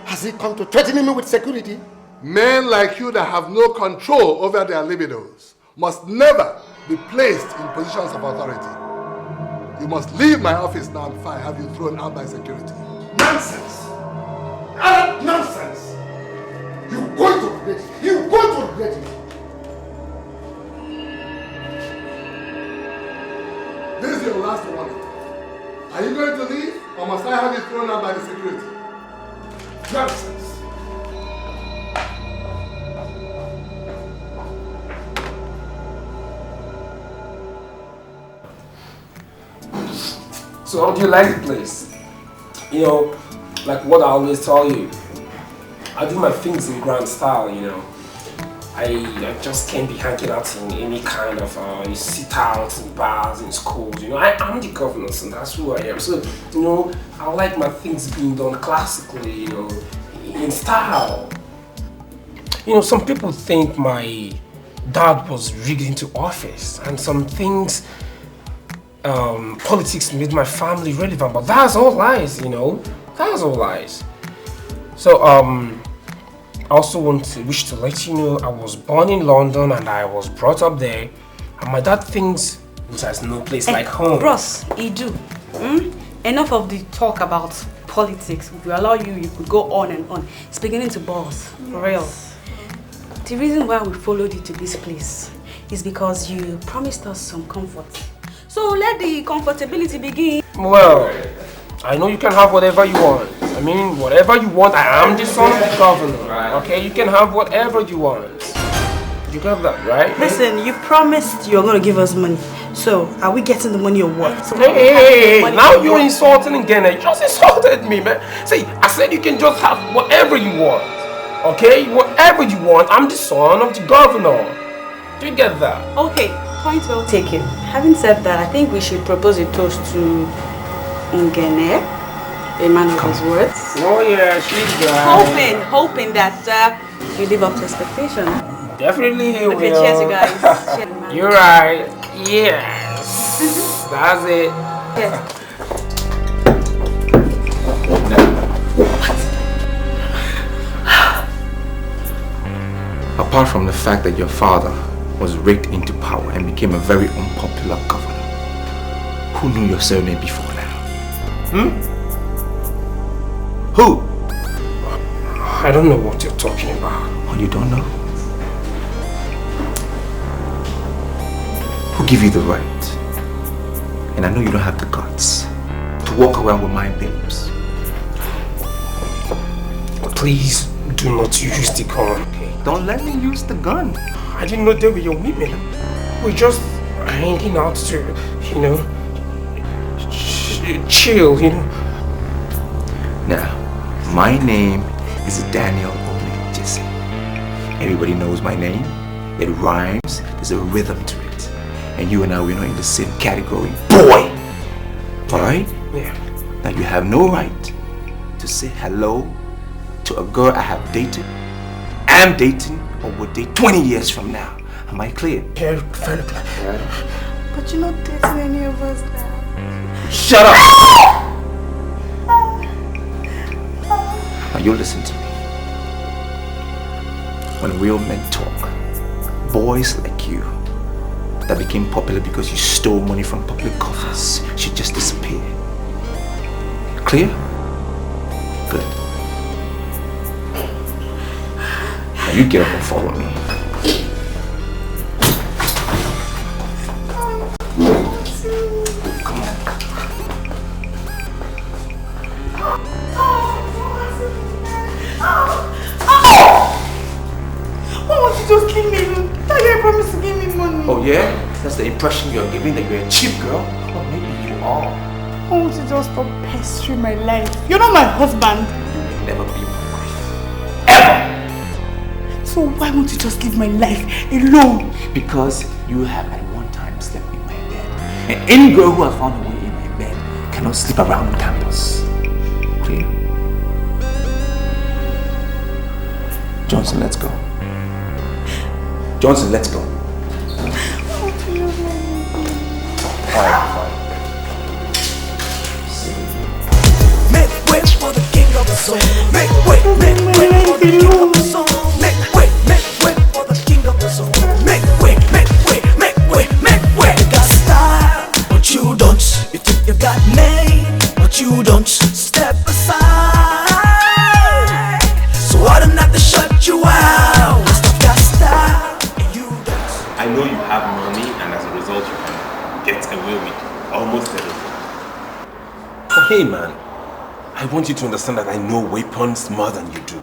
has he come to threaten me with security? Men like you that have no control over their libidos must never be placed in positions of authority. You must leave my office now before I have you thrown out by security. Nonsense! Arab nonsense! You're going to regret it. You're going to regret it. This is your last warning. Are you going to leave, or must I have you thrown out by the security? Nonsense! So how do you like the place? You know, like what I always tell you, I do my things in grand style, you know. I just can't be hanging out in any kind of sit outs in bars in schools, you know. I'm the governor, and that's who I am. So, you know, I like my things being done classically, you know, in style. You know, some people think my dad was rigged into office, and some things politics made my family relevant, but that's all lies, you know. That's all lies. So I also wish to let you know I was born in London and I was brought up there, and my dad thinks there's no place like home. Bros, Idu, enough of the talk about politics. If we allow you, you could go on and on. It's beginning to buzz, for real. The reason why we followed you to this place is because you promised us some comfort. So let the comfortability begin. Well, I know you can have whatever you want. I mean, whatever you want. I am the son of the governor, okay? You can have whatever you want. You got that, right? Listen, you promised you're going to give us money. So, are we getting the money or what? Hey, now you're insulting again. You just insulted me, man. See, I said you can just have whatever you want, okay? Whatever you want. I'm the son of the governor. Do you get that? Okay, point well taken. Having said that, I think we should propose a toast to Ngene, a man of his words. Oh yeah, she's right. Hoping that you live up to expectation. Definitely he Okay, will. cheers you guys. Cheers. You're right. Yes. That's it. Yes. Apart from the fact that your father was rigged into power and became a very unpopular governor, who knew your surname before now? Who? I don't know what you're talking about. Oh, you don't know? Who gave you the right? And I know you don't have the guts to walk around with my babes. Please do not use the gun. Don't let me use the gun. I didn't know they were your women. We're just hanging out to, you know, chill, you know. Now, my name is Daniel Umejesi. Everybody knows my name. It rhymes. There's a rhythm to it. And you and I, we're not in the same category. Boy! Alright? Yeah. Now you have no right to say hello to a girl I have dated, am dating, or will date 20 years from now. Am I clear? Yeah, very clear. Right. But you're not dating any of us now. Shut up! Now you listen to me. When real men talk, boys like you that became popular because you stole money from public coffers should just disappear. Clear? Good. Now you get up and follow me. Come on. Why won't you just leave me alone? I promised to give me money. Oh yeah? That's the impression you're giving, that you're a cheap girl? Well, maybe you are. Why won't you just stop pestering my life? You're not my husband. You'll never be my wife. Ever! So why won't you just leave my life alone? Because you have at one time slept in my bed. And any girl who has found a way in my bed cannot sleep around on campus. Clear? Johnson, let's go. Johnson, let's go. Fine. Make way for the king of the soul. Make way for the king of the soul. Make way for the king of the soul. Make way. You got style, but you don't. You think you got name, but you don't. Step aside, so I don't have to shut you out. You got style, and you don't. I know you have money, and as a result, you can get away with almost everything. But hey, man, I want you to understand that I know weapons more than you do.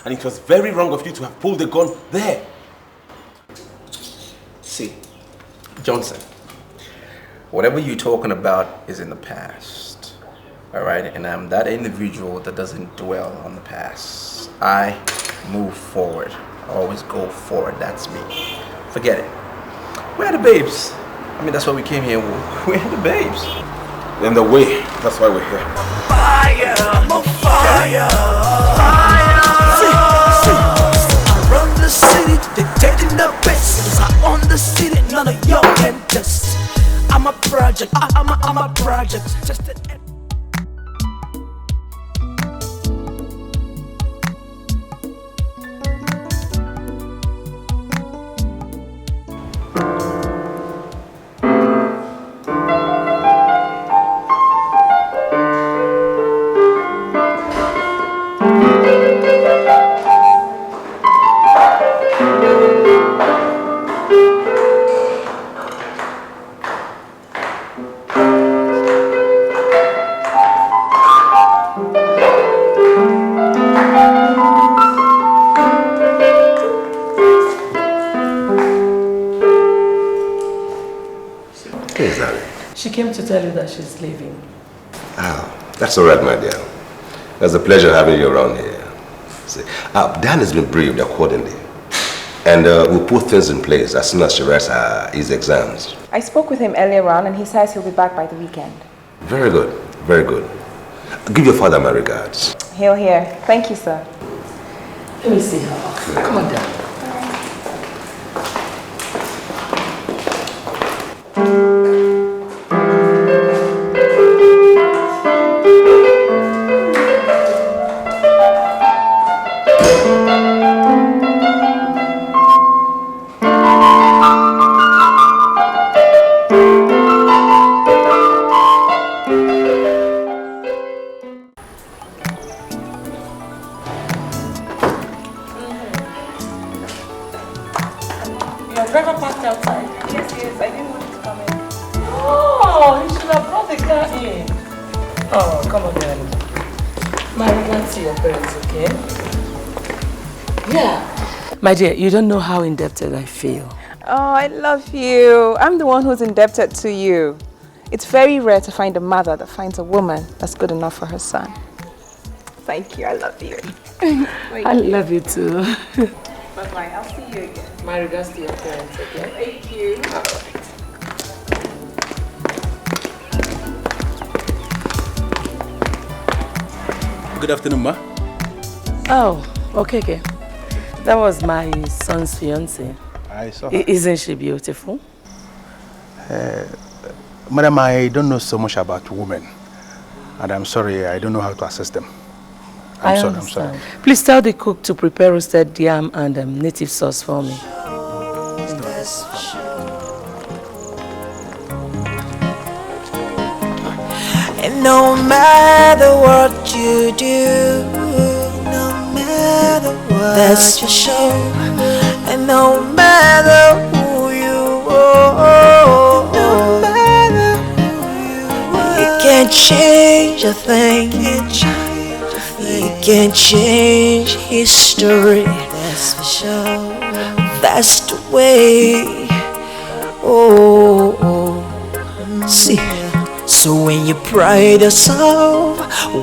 And it was very wrong of you to have pulled the gun there. See, Johnson, whatever you're talking about is in the past. Alright? And I'm that individual that doesn't dwell on the past. I move forward. I always go forward. That's me. Forget it. Where are the babes? I mean, that's why we came here. Where are the babes? In the way. That's why we're here. Fire, I'm on fire. I run the city, dictating the best. I own the city, none of y'all can test. I'm a project, I'm a project. Just an She came to tell you that she's leaving. That's all right, my dear. It's a pleasure having you around here. See, Dan has been briefed accordingly. And we'll put things in place as soon as she writes his exams. I spoke with him earlier on and he says he'll be back by the weekend. Very good, very good. Give your father my regards. He'll hear. Thank you, sir. Let me see her. Come on down. My regards to your parents, okay? Yeah. My dear, you don't know how indebted I feel. Oh, I love you. I'm the one who's indebted to you. It's very rare to find a mother that finds a woman that's good enough for her son. Thank you. I love you. I love you too. Bye-bye. I'll see you again. My regards to your parents, okay? Thank you. Good afternoon, ma. Oh, okay. That was my son's fiancée. I saw her. Isn't she beautiful? Madam, I don't know so much about women. And I'm sorry, I don't know how to assist them. I'm sorry. Please tell the cook to prepare roasted yam and native sauce for me. And no matter what you do, no matter what that's your show, and no matter who you are, no matter who you are, you can't change a thing. You can't change history. That's for sure. That's the way. See. So when you pride yourself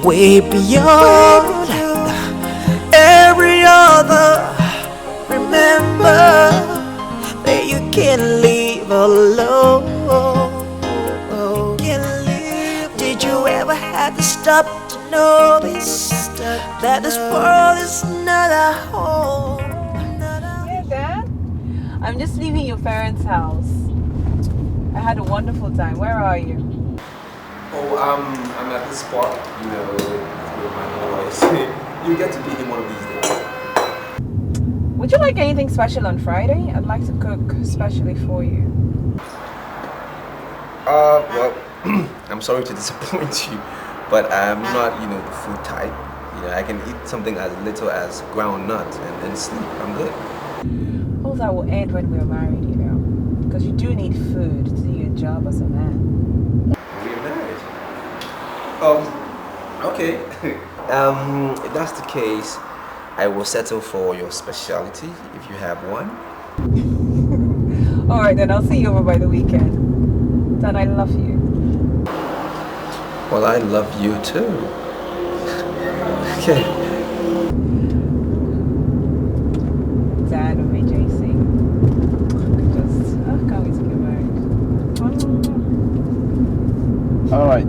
way beyond every other, remember that you can't live alone. Did you ever have to stop to notice that this world is not a home? Hey, Dad. I'm just leaving your parents' house. I had a wonderful time. Where are you? Oh, I'm at this spot, you know, with my boys. You get to meet him one of these days. Would you like anything special on Friday? I'd like to cook especially for you. Well, I'm sorry to disappoint you, but I'm not, you know, the food type. You know, I can eat something as little as ground nuts and then sleep. I'm good. All that will end when we're married, you know, because you do need food to do your job as a man. We're married. Okay. If that's the case, I will settle for your specialty if you have one. All right, then I'll see you over by the weekend. Dad, I love you. Well, I love you too. Okay. Dad, Umejesi. I can't wait to get married. All right.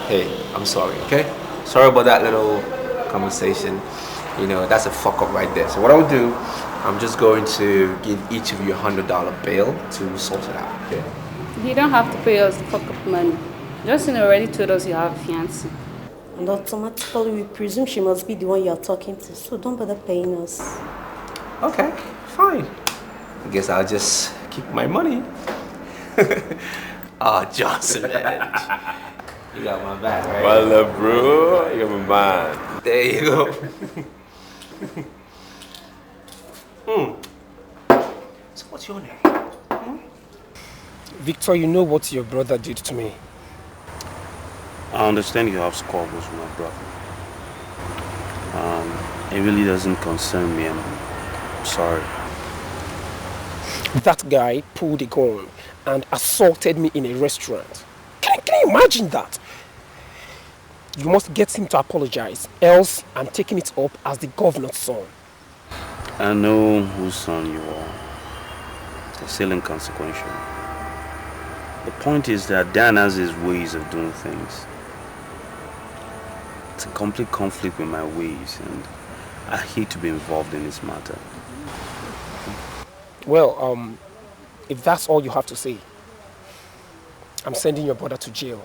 Hey, I'm sorry, okay? Sorry about that little conversation. You know, that's a fuck up right there. So what I'll do, I'm just going to give each of you $100 bail to sort it out, okay? You don't have to pay us the fuck up money. Justin already told us you have a fiancé. And automatically we presume she must be the one you're talking to, so don't bother paying us. Okay, fine. I guess I'll just keep my money. Johnson, man. You got my back, right? My love, bro. You got my mind. There you go. So what's your name? Victor, you know what your brother did to me. I understand you have squabbles with my brother. It really doesn't concern me, and I'm sorry. That guy pulled a gun and assaulted me in a restaurant. Can you imagine that? You must get him to apologize, else I'm taking it up as the governor's son. I know whose son you are. It's still inconsequential. The point is that Dan has his ways of doing things. It's a complete conflict with my ways, and I hate to be involved in this matter. Well, if that's all you have to say, I'm sending your brother to jail.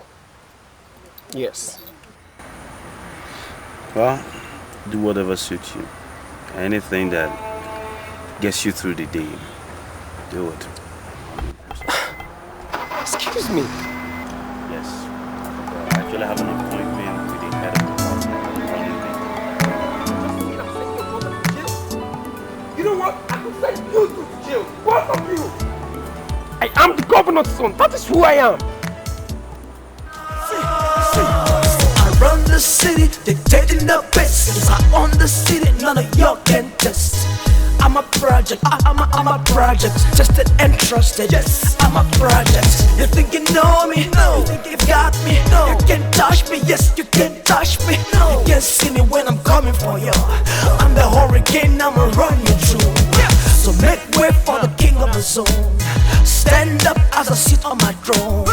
Yes. Well, do whatever suits you. Anything that gets you through the day, do it. Excuse me. Yes. I actually have an appointment with the head of the You know what? I could send you to jail. Both of you. I am the governor's son. That is who I am. the city, dictating the business. I own the city, none of y'all can test. I'm a project, I'm a project, tested and trusted. Yes, I'm a project. You think you know me? No. You think you got me? No. You can't touch me. Yes, you can't touch me. No. You can't see me when I'm coming for you. I'm the hurricane, I'ma run you through. So make way for the king of the zone. Stand up as I sit on my throne.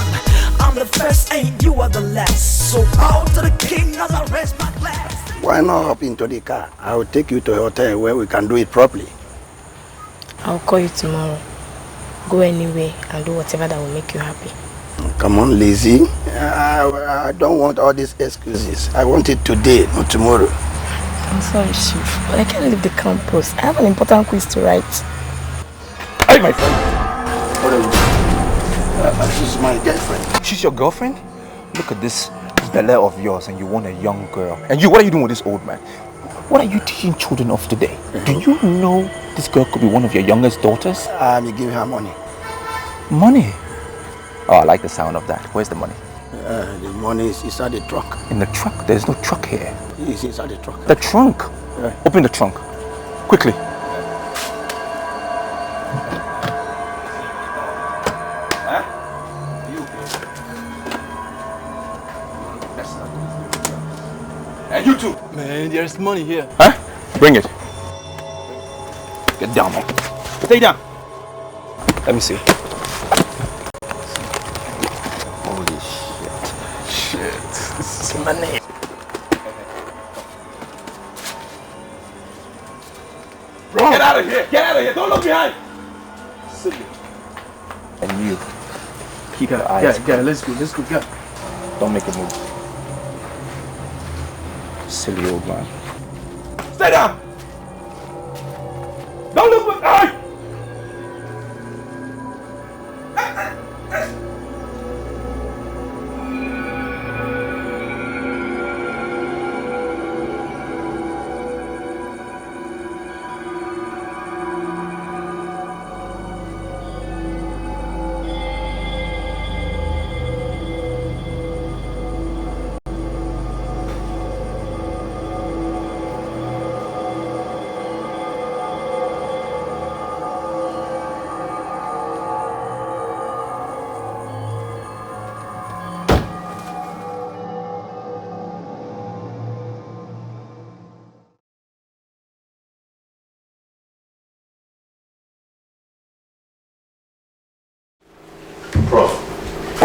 I'm the first and you are the last. So bow to the king as I raise my glass. Why not hop into the car? I will take you to a hotel where we can do it properly. I'll call you tomorrow. Go anywhere and do whatever that will make you happy. Come on, lazy. I don't want all these excuses. I want it today, not tomorrow. I'm sorry, Chief, but I can't leave the campus. I have an important quiz to write. Hey, my friend. What are you doing? She's my girlfriend. She's your girlfriend? Look at this belly of yours and you want a young girl. And you, what are you doing with this old man? What are you teaching children of today? Do you know this girl could be one of your youngest daughters? You give her money. Money? Oh, I like the sound of that. Where's the money? The money is inside the trunk. In the trunk? There's no truck here. It's inside the trunk. The trunk? Yeah. Open the trunk. Quickly. And you too. Man, there's money here. Huh? Bring it. Get down, man. Stay down. Let me see. Holy shit. Shit. This is money. Bro. Get out of here. Get out of here. Don't look behind. Silly. And you. Keep your eyes. Yeah, let's go. Let's go. Yeah. Don't make a move. Silly old man. Stay down! Don't look behind!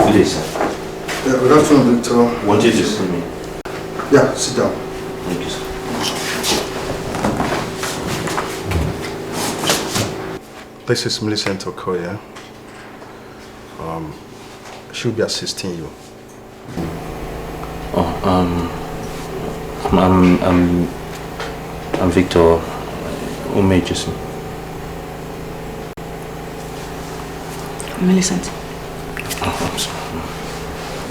Good day, sir. Yeah, good afternoon, Victor. Wanted to see me. Yeah, sit down. Thank you, sir. This is Millicent Okoye. She'll be assisting you. I'm Victor Umejesi. Millicent.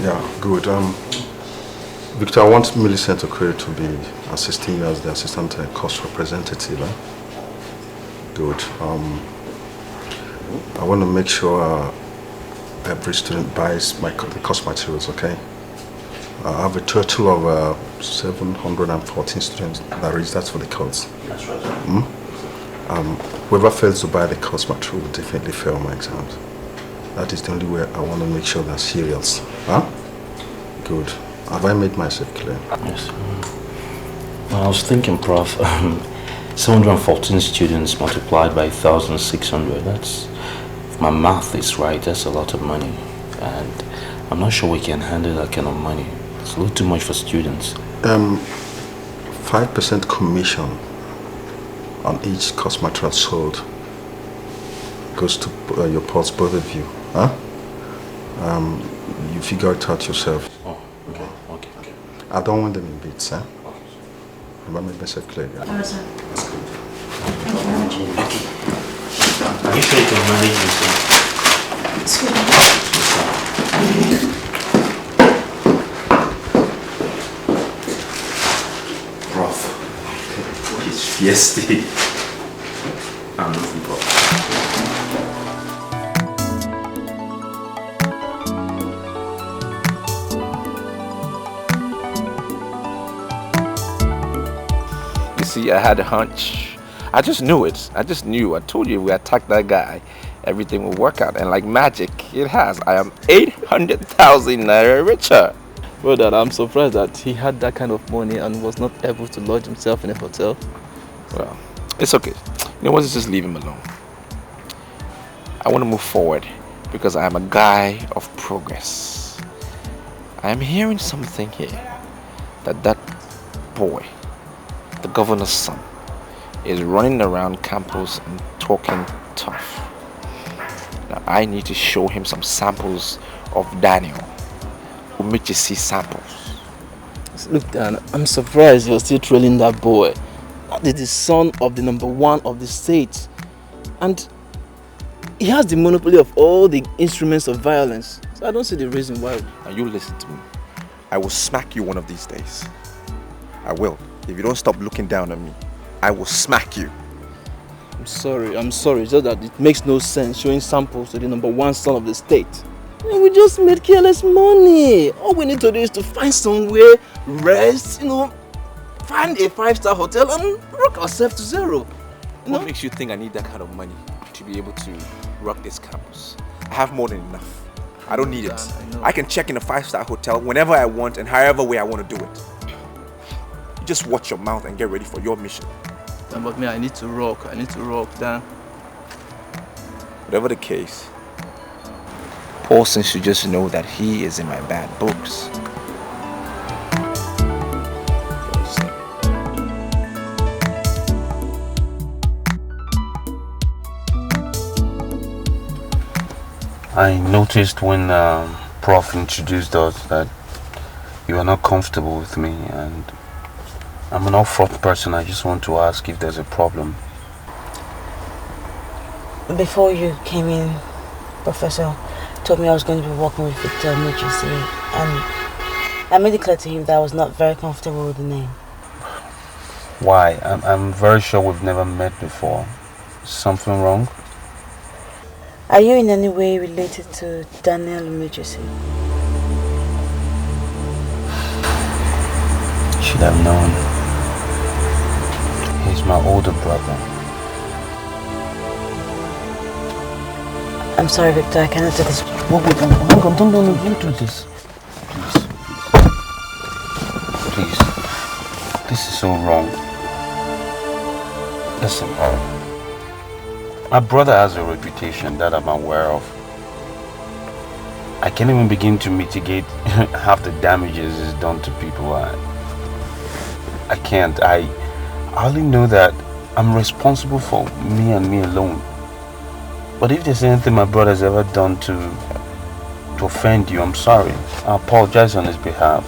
Yeah, good. Victor, I want Millicent Okoye to be assisting you as the assistant cost representative. Good. I want to make sure every student buys the course materials, okay? I have a total of 714 students that registered for the course. That's right. Whoever fails to buy the course material will definitely fail my exams. That is the only way I want to make sure they're serious. Huh? Good. Have I made myself clear? Yes. Well, I was thinking, Prof. 714 students multiplied by 1,600. That's, if my math is right, that's a lot of money. And I'm not sure we can handle that kind of money. It's a little too much for students. 5% commission on each course material sold goes to your pulse, both of you. Huh? You figure it out yourself. Oh, okay. I don't want them in bits, huh? Have I made myself clear? Yeah? Alright, sir. That's good. Thank you very much. Okay. Are you sure you can manage yourself? Excuse me. Prof. It's fiesty. I'm looking for. Umejesi, I had a hunch. I just knew it. I just knew. I told you if we attacked that guy, everything will work out. And like magic, it has. I am 800,000 naira richer. Well, Dad, I'm surprised that he had that kind of money and was not able to lodge himself in a hotel. Well, it's okay. You know what? Just leave him alone. I want to move forward because I am a guy of progress. I am hearing something here that boy, the governor's son, is running around campus and talking tough. Now I need to show him some samples of Daniel. Umejesi samples. Look, Dan, I'm surprised you're still trailing that boy. That is the son of the #1 of the state. And he has the monopoly of all the instruments of violence. So I don't see the reason why. Now you listen to me. I will smack you one of these days. I will. If you don't stop looking down on me, I will smack you. I'm sorry. It's just that it makes no sense showing samples to the #1 son of the state. We just made careless money. All we need to do is to find somewhere, rest, find a 5-star hotel and rock ourselves to zero. What makes you think I need that kind of money to be able to rock this campus? I have more than enough. I don't need it. I can check in a 5-star hotel whenever I want and however way I want to do it. You just watch your mouth and get ready for your mission. But me, I need to rock, Dan. Whatever the case, Paulson should just know that he is in my bad books. I noticed when Prof introduced us that you are not comfortable with me, and I'm an upfront person. I just want to ask if there's a problem. Before you came in, Professor told me I was going to be working with Victor Umejesi, and I made it clear to him that I was not very comfortable with the name. Why? I'm very sure we've never met before. Something wrong? Are you in any way related to Daniel Umejesi? Should have known. He's my older brother. I'm sorry, Victor, I cannot do this. Wait, hang on, don't do this. Please. This is so wrong. Listen, my brother has a reputation that I'm aware of. I can't even begin to mitigate half the damages it's done to people. I can't. I only know that I'm responsible for me and me alone. But if there's anything my brother's ever done to offend you, I'm sorry. I apologize on his behalf.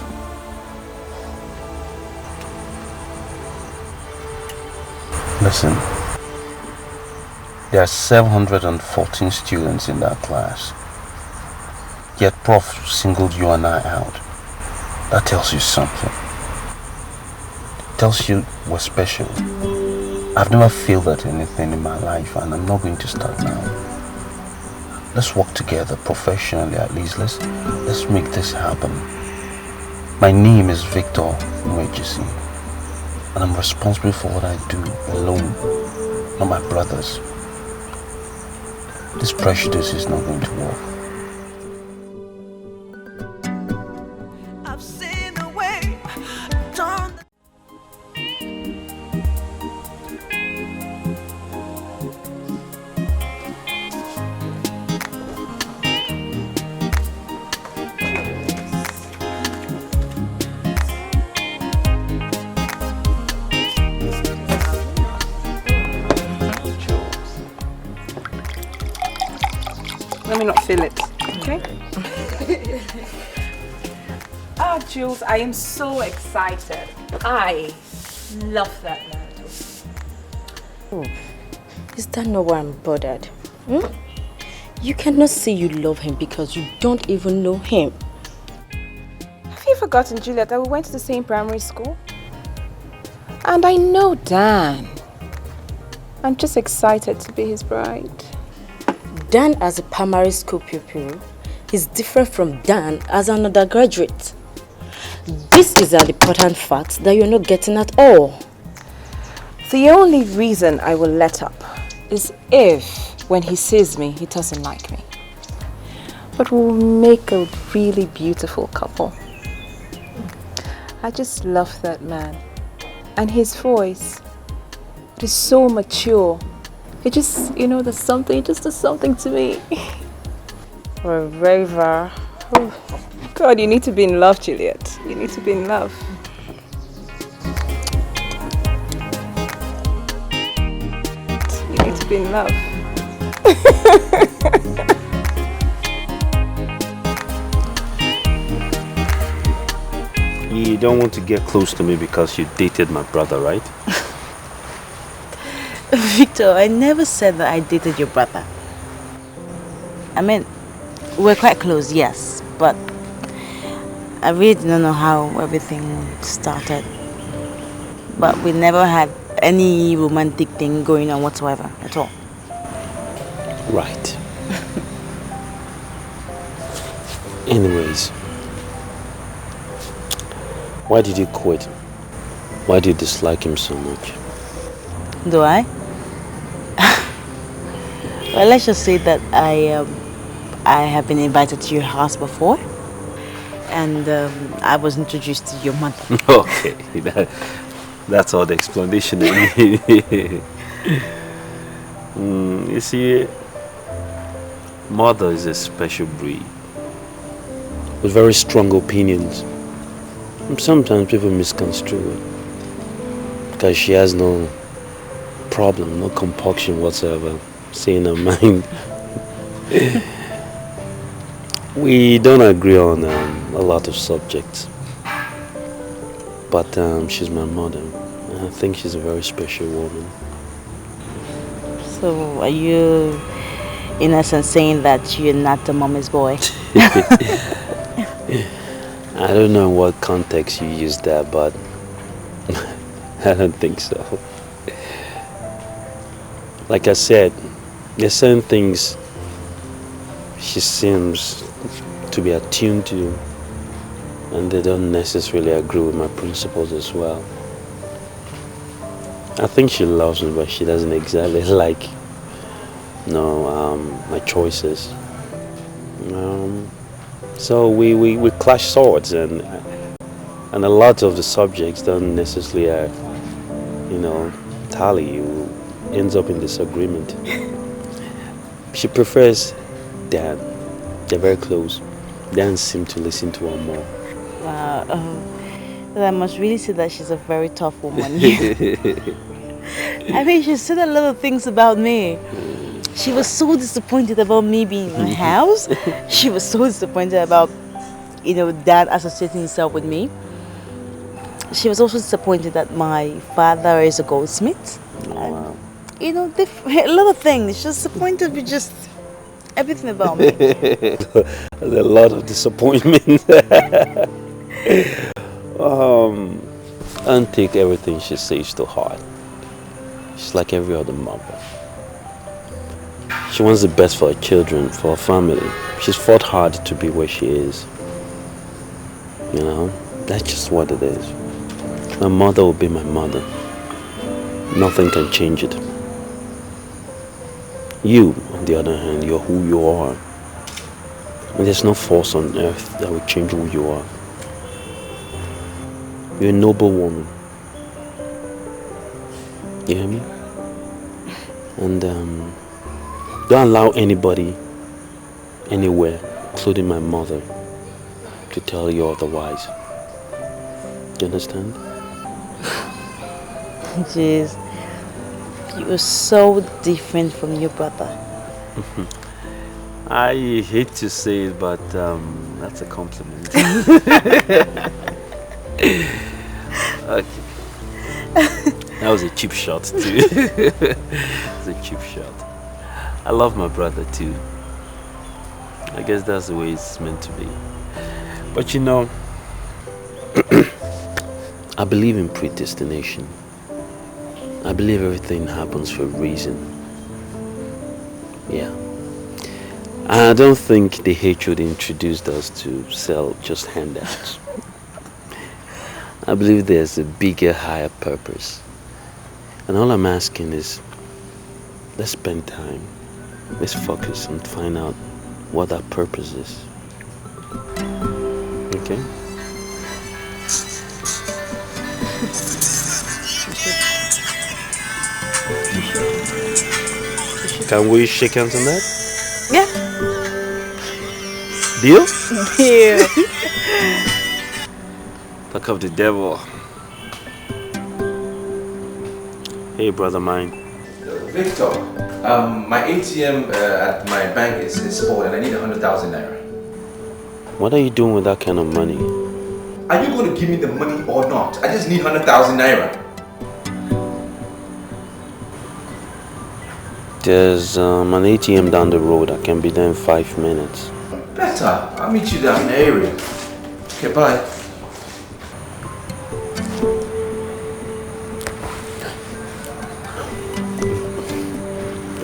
Listen, there are 714 students in that class. Yet Prof singled you and I out. That tells you something. It tells you we're special. I've never failed at anything in my life, and I'm not going to start now. Let's work together professionally, at least. Let's make this happen. My name is Victor Umejesi, and I'm responsible for what I do alone, not my brothers. This prejudice is not going to work. Let me not feel it, okay? Jules, I am so excited. I love that man. Oh, is that not why I'm bothered? You cannot say you love him because you don't even know him. Have you forgotten, Juliet, that we went to the same primary school? And I know Dan. I'm just excited to be his bride. Dan as a primary school pupil is different from Dan as an undergraduate. This is an important fact that you're not getting at all. The only reason I will let up is if, when he sees me, he doesn't like me. But we'll make a really beautiful couple. I just love that man. And his voice, it is so mature. It just, you know, there's something, it just does something to me. For a raver. Oh, God, you need to be in love, Juliet. You need to be in love. You need to be in love. You don't want to get close to me because you dated my brother, right? Victor, I never said that I dated your brother. I mean, we're quite close, yes, but I really don't know how everything started. But we never had any romantic thing going on whatsoever at all. Right. Anyways, why did you quit? Why do you dislike him so much? Do I? Well, let's just say that I have been invited to your house before, and I was introduced to your mother. Okay, that's all the explanation. You see, mother is a special breed with very strong opinions. And sometimes people misconstrue it because she has no problem, no compunction whatsoever saying her mind. We don't agree on a lot of subjects, but she's my mother, and I think she's a very special woman. So, are you, in essence, saying that you're not the mommy's boy? I don't know in what context you use that, but I don't think so. Like I said, there's certain things she seems to be attuned to, and they don't necessarily agree with my principles as well. I think she loves me, but she doesn't exactly like my choices. So we clash swords, and a lot of the subjects don't necessarily tally. Ends up in disagreement. She prefers Dan. They're very close. Dan seems to listen to her more. Wow. Well, I must really say that she's a very tough woman. I mean, she said a lot of things about me. She was so disappointed about me being in the house. She was so disappointed about, Dan associating himself with me. She was also disappointed that my father is a goldsmith. Wow. A lot of things. She's disappointed with just everything about me. There's a lot of disappointment. Don't take everything she says to heart. She's like every other mother. She wants the best for her children, for her family. She's fought hard to be where she is. That's just what it is. My mother will be my mother. Nothing can change it. You, on the other hand, you're who you are. And there's no force on earth that will change who you are. You're a noble woman. You hear me? And don't allow anybody, anywhere, including my mother, to tell you otherwise. Do you understand? Jeez. You are so different from your brother. I hate to say it, but that's a compliment. Okay. That was a cheap shot too. It's a cheap shot. I love my brother too. I guess that's the way it's meant to be. But I believe in predestination. I believe everything happens for a reason. Yeah. I don't think the hatred introduced us to sell just handouts. I believe there's a bigger, higher purpose. And all I'm asking is, let's spend time. Let's focus and find out what our purpose is. Okay? Can we shake hands on that? Yeah. Deal? Deal. Talk of the devil. Hey, brother mine. Victor, my ATM at my bank is full and I need 100,000 naira. What are you doing with that kind of money? Are you going to give me the money or not? I just need 100,000 naira. There's an ATM down the road. I can be there in 5 minutes. Better. I'll meet you down in the area. Okay, bye.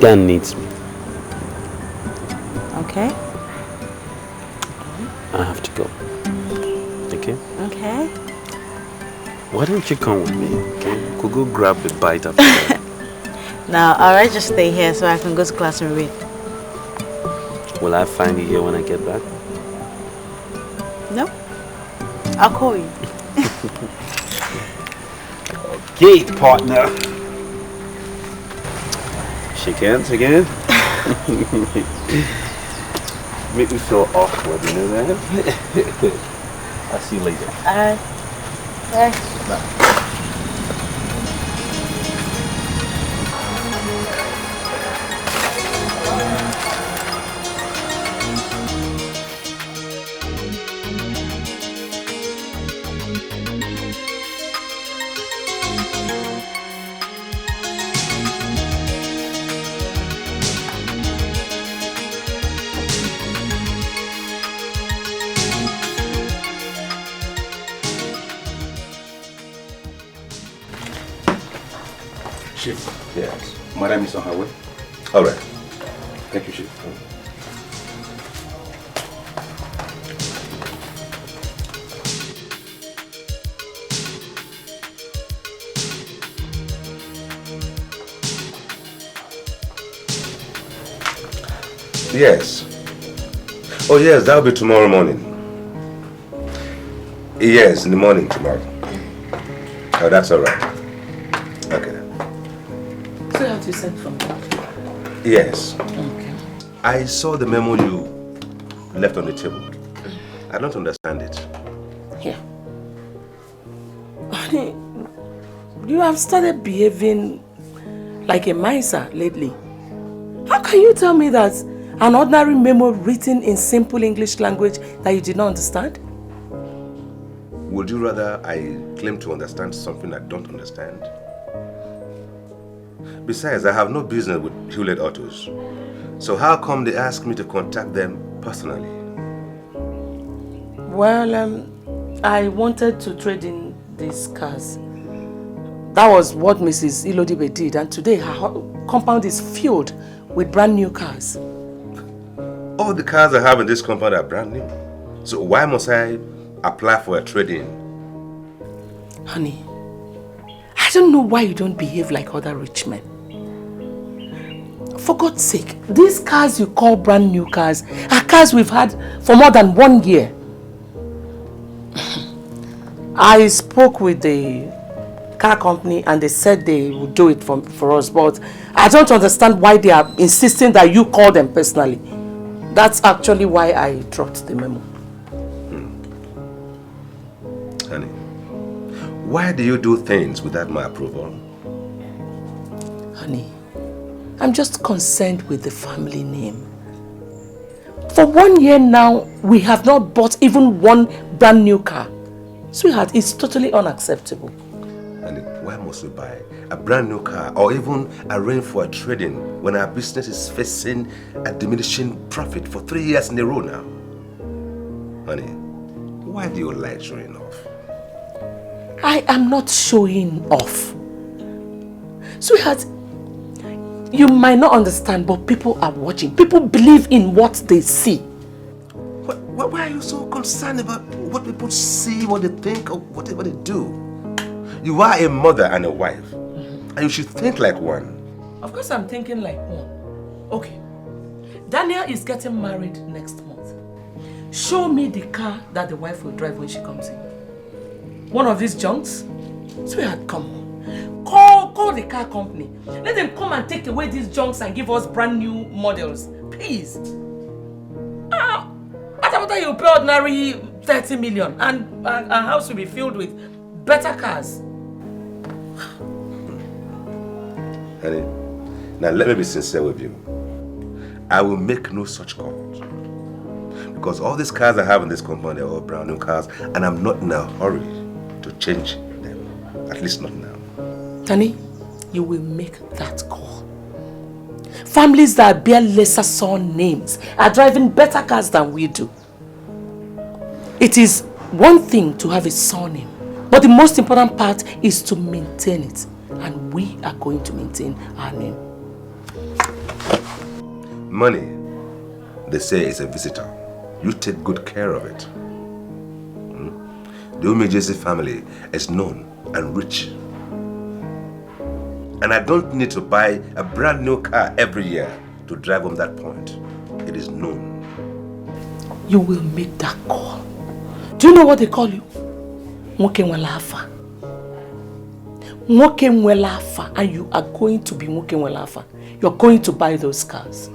Dan needs me. Okay. I have to go. Okay? Okay. Why don't you come with me? Okay? Could go grab a bite after that. Now, alright, just stay here so I can go to class and read. Will I find you here when I get back? No. I'll call you. Okay, partner. Shake hands again. Make me feel awkward, you know that? I'll see you later. Alright. Bye. Bye. Chief. Yes. Madam is on her way. All right. Thank you, Chief. Yes. Oh, yes, that'll be tomorrow morning. Yes, in the morning tomorrow. Oh, that's all right. Okay. So how to send from that? Yes. Okay. I saw the memo you left on the table. I don't understand it. Here. Honey, you have started behaving like a miser lately. How can you tell me that an ordinary memo written in simple English language that you did not understand? Would you rather I claim to understand something I don't understand? Besides, I have no business with Hewlett Autos. So how come they ask me to contact them personally? Well, I wanted to trade in these cars. That was what Mrs. Ilodibe did, and today her compound is filled with brand new cars. All the cars I have in this compound are brand new. So why must I apply for a trade-in? Honey, I don't know why you don't behave like other rich men. For God's sake, these cars you call brand new cars are cars we've had for more than 1 year. I spoke with the car company and they said they would do it for us, but I don't understand why they are insisting that you call them personally. That's actually why I dropped the memo. Honey, why do you do things without my approval? Honey, I'm just concerned with the family name. For 1 year now, we have not bought even one brand new car. Sweetheart, it's totally unacceptable. Honey, why must we buy a brand new car or even arrange for a trade-in when our business is facing a diminishing profit for 3 years in a row now? Honey, why do you like showing off? I am not showing off. Sweetheart, you might not understand, but people are watching. People believe in what they see. Why are you so concerned about what people see, what they think, or whatever they do? You are a mother and a wife. And you should think like one. Of course I'm thinking like one. Okay. Daniel is getting married next month. Show me the car that the wife will drive when she comes in. One of these junks? Sweetheart, come on. Call the car company. Let them come and take away these junks and give us brand new models. Please. What about you pay ordinary 30 million and our house will be filled with better cars? Honey, now let me be sincere with you. I will make no such calls. Because all these cars I have in this compound, they're all brand new cars, and I'm not in a hurry to change them. At least not now. Tani, you will make that call. Families that bear lesser son names are driving better cars than we do. It is one thing to have a surname, but the most important part is to maintain it. And we are going to maintain our name. Money, they say, is a visitor. You take good care of it. The Umejesi family is known and rich. And I don't need to buy a brand new car every year to drive on that point. It is known. You will make that call. Do you know what they call you? Nwokenwelafa. Nwokenwelafa. And you are going to be Nwokenwelafa. You're going to buy those cars.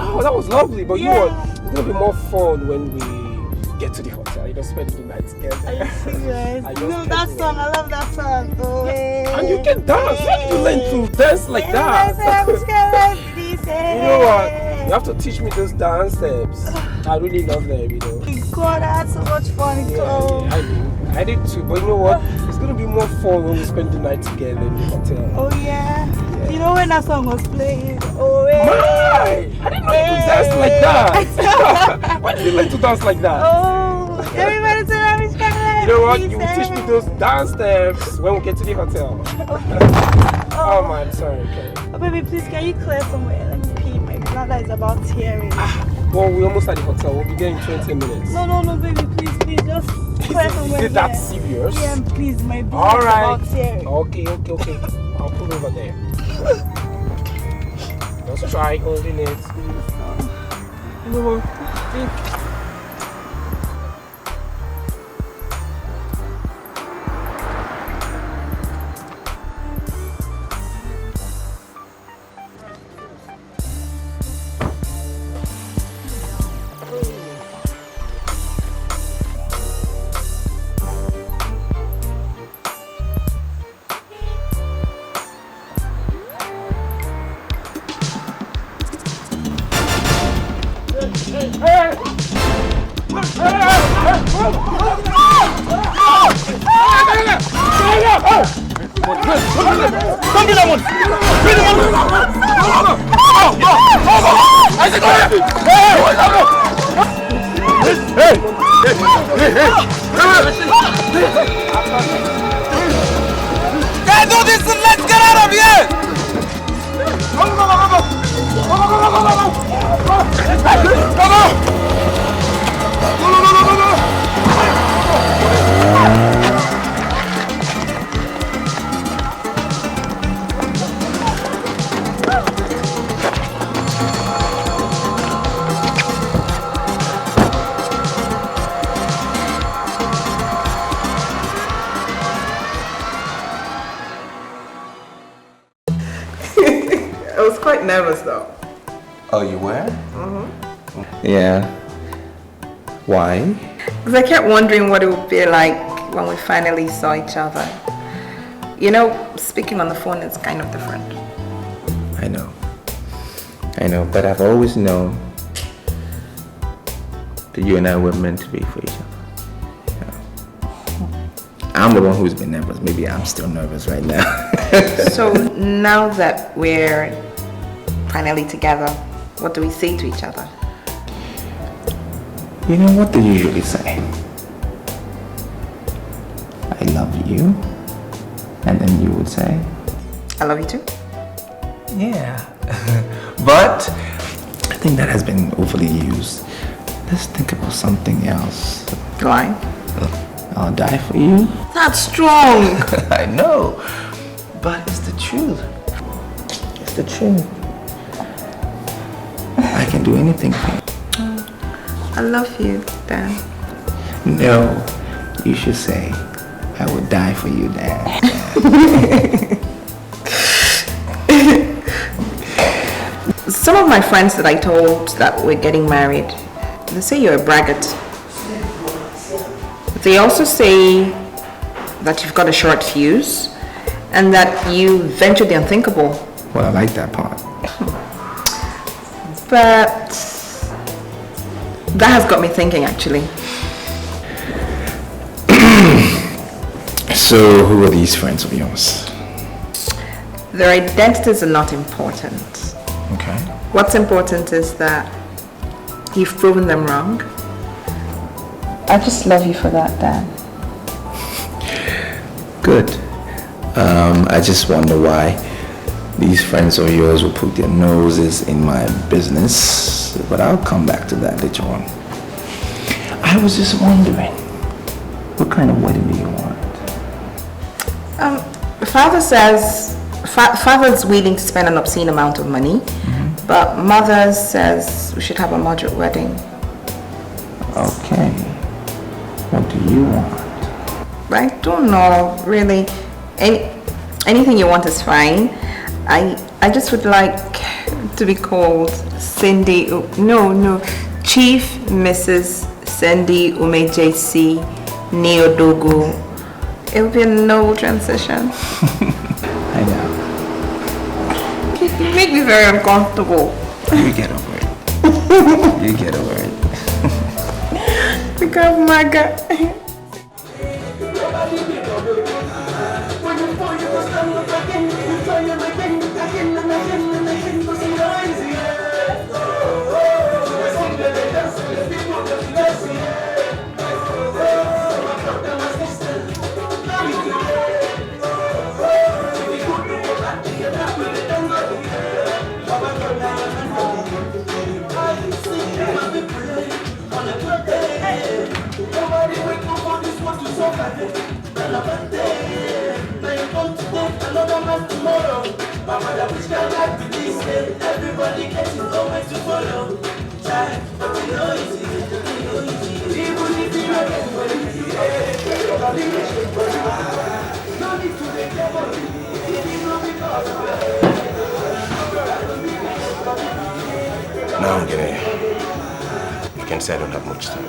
Oh, that was lovely, but you know what? It's gonna be more fun when we get to the hotel. You know, spend the night together. Are you serious? No, that song, I love that song. Oh, hey. And you can dance. How did you learn to dance like that? You know what? You have to teach me those dance steps. I really love them, you know. God, I had so much fun. I did too, but you know what? It's gonna be more fun when we spend the night together in the hotel. Oh yeah. You know when that song was playing? Oh yeah. I didn't know you could dance like that. Why did you learn to dance like that? Oh, everybody said I was You know what? You will teach me those dance steps when we get to the hotel. Oh man, sorry. Okay. Oh baby, please can you clear somewhere? Let me pee. My bladder is about tearing. Well, we're almost at the hotel. We'll be there in 20 minutes. No, baby, please, just clear somewhere. Is it that serious? Yeah, please, my bladder is about tearing. Okay. I'll pull over there. Just try holding it. Can't do this, let's get out of here! I was quite nervous though. Oh, you were? Mm-hmm. Yeah. Why? Because I kept wondering what it would be like when we finally saw each other. You know, speaking on the phone is kind of different. I know, but I've always known that you and I were meant to be for each other. I'm the one who's been nervous. Maybe I'm still nervous right now. So now that we're finally together, what do we say to each other? You know what they usually say? I love you. And then you would say? I love you too. Yeah. But I think that has been overly used. Let's think about something else. Why? I'll die for you. That's strong. I know. But it's the truth. It's the truth. I can do anything for you. I love you, Dan. No, you should say, I will die for you, Dan. Some of my friends that I told that we're getting married, they say you're a braggart. They also say that you've got a short fuse and that you venture the unthinkable. Well, I like that part. But that has got me thinking, actually. So, who are these friends of yours? Their identities are not important. Okay. What's important is that you've proven them wrong. I just love you for that, Dan. Good. I just wonder why these friends of yours will put their noses in my business, but I'll come back to that later on. I was just wondering, what kind of wedding do you want? Father says, father's willing to spend an obscene amount of money, but mother says we should have a moderate wedding. Okay. What do you want? I don't know, really. Anything you want is fine. I just would like to be called Cindy, Chief Mrs. Cindy Umejesi Neodogo. It will be a noble transition. I know. You make me very uncomfortable. You get over it. You get over it. Because my God. Now I'm gonna... You can say I don't have much time.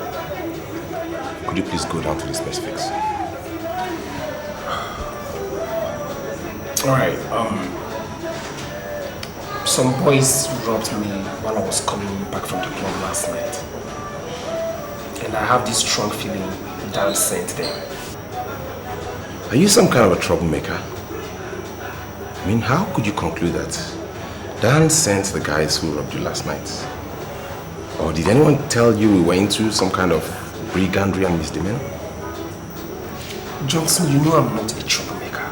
Could you please go down to the specifics? Alright, some boys robbed me while I was coming back from the club last night. And I have this strong feeling Dan sent them. Are you some kind of a troublemaker? I mean, how could you conclude that Dan sent the guys who robbed you last night? Or did anyone tell you we were into some kind of brigandry and misdemeanor? Johnson, you know I'm not a troublemaker,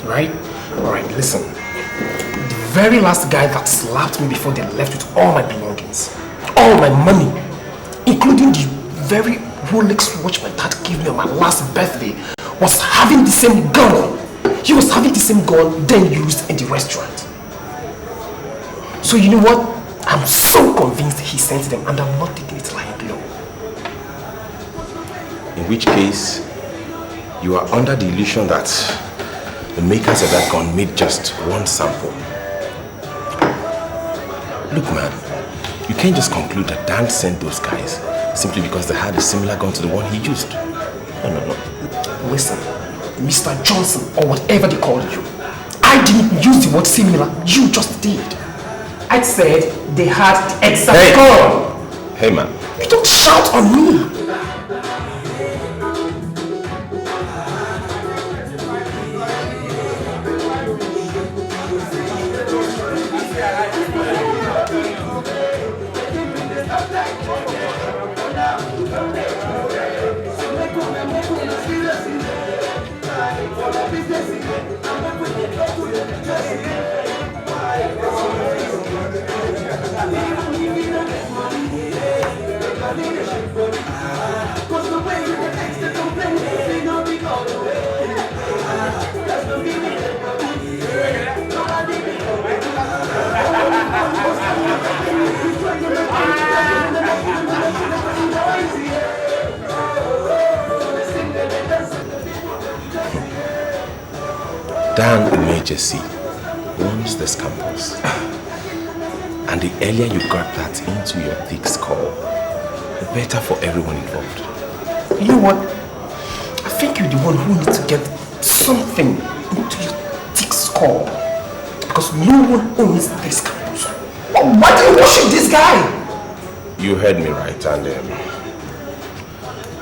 right? Alright, listen. The very last guy that slapped me before they left with all my belongings, all my money, including the very Rolex watch my dad gave me on my last birthday, was having the same gun. He was having the same gun then used in the restaurant. So you know what? I'm so convinced he sent them and I'm not taking it lying low. In which case, you are under the illusion that the makers of that gun made just one sample. Look, man, you can't just conclude that Dan sent those guys simply because they had a similar gun to the one he used. No. Listen, Mr. Johnson, or whatever they call you, I didn't use the word similar, you just did. I said they had the exact gun. Hey, man. You don't shout on me. Dan Umejesi owns this campus. And the earlier you got that into your thick skull, the better for everyone involved. You know what? I think you're the one who needs to get something into your thick skull. Because no one owns this campus. Why do you worship this guy? You heard me right, and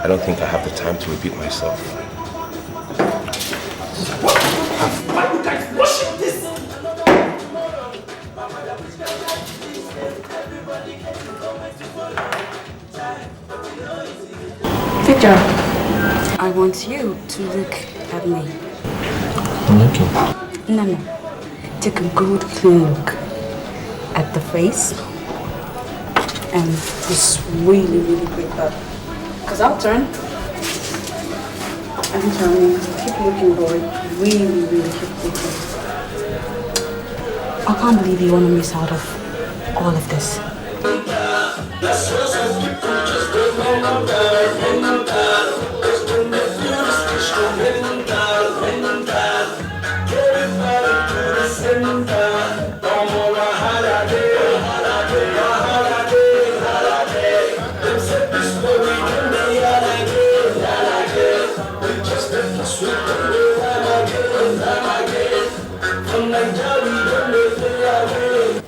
I don't think I have the time to repeat myself. Why do you guys worship this? Victor, I want you to look at me. I'm looking. No. Take a good clean look at the face and this really quick up. Because I'll turn. I'm turning. Keep looking, boy. Really keep looking. I can't believe you want to miss out of all of this.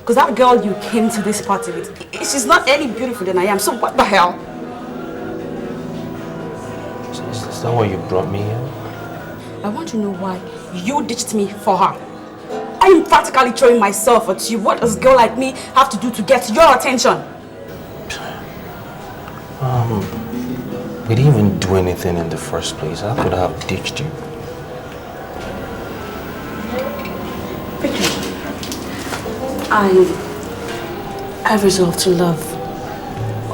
Because that girl you came to this party with, she's not any beautiful than I am, so what the hell? Is that why you brought me here? I want to know why you ditched me for her. I am practically throwing myself at you. What does a girl like me have to do to get your attention? We didn't even do anything in the first place. I could have ditched you. I resolved to love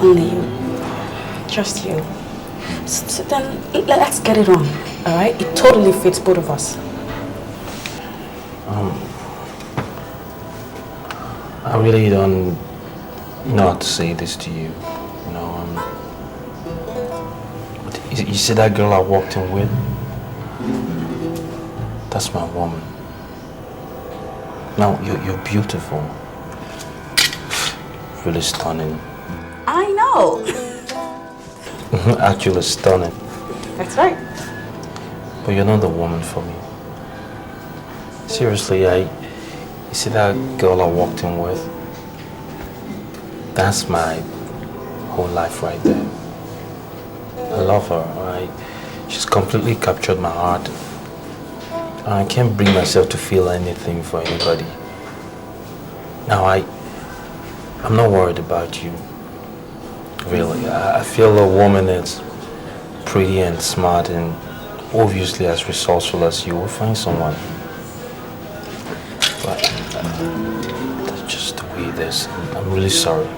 only you. Just you. So then, let's get it on, alright? It totally fits both of us. I really don't know how to say this to you. You know, you see that girl I walked in with? That's my woman. Now, you're beautiful. Really stunning. I know. Actually stunning. That's right. But you're not the woman for me. Seriously, you see that girl I walked in with? That's my whole life right there. I love her, right? She's completely captured my heart. I can't bring myself to feel anything for anybody. Now, I'm not worried about you. Really. I feel a woman that's pretty and smart and obviously as resourceful as you will find someone. But that's just the way it is. I'm really sorry.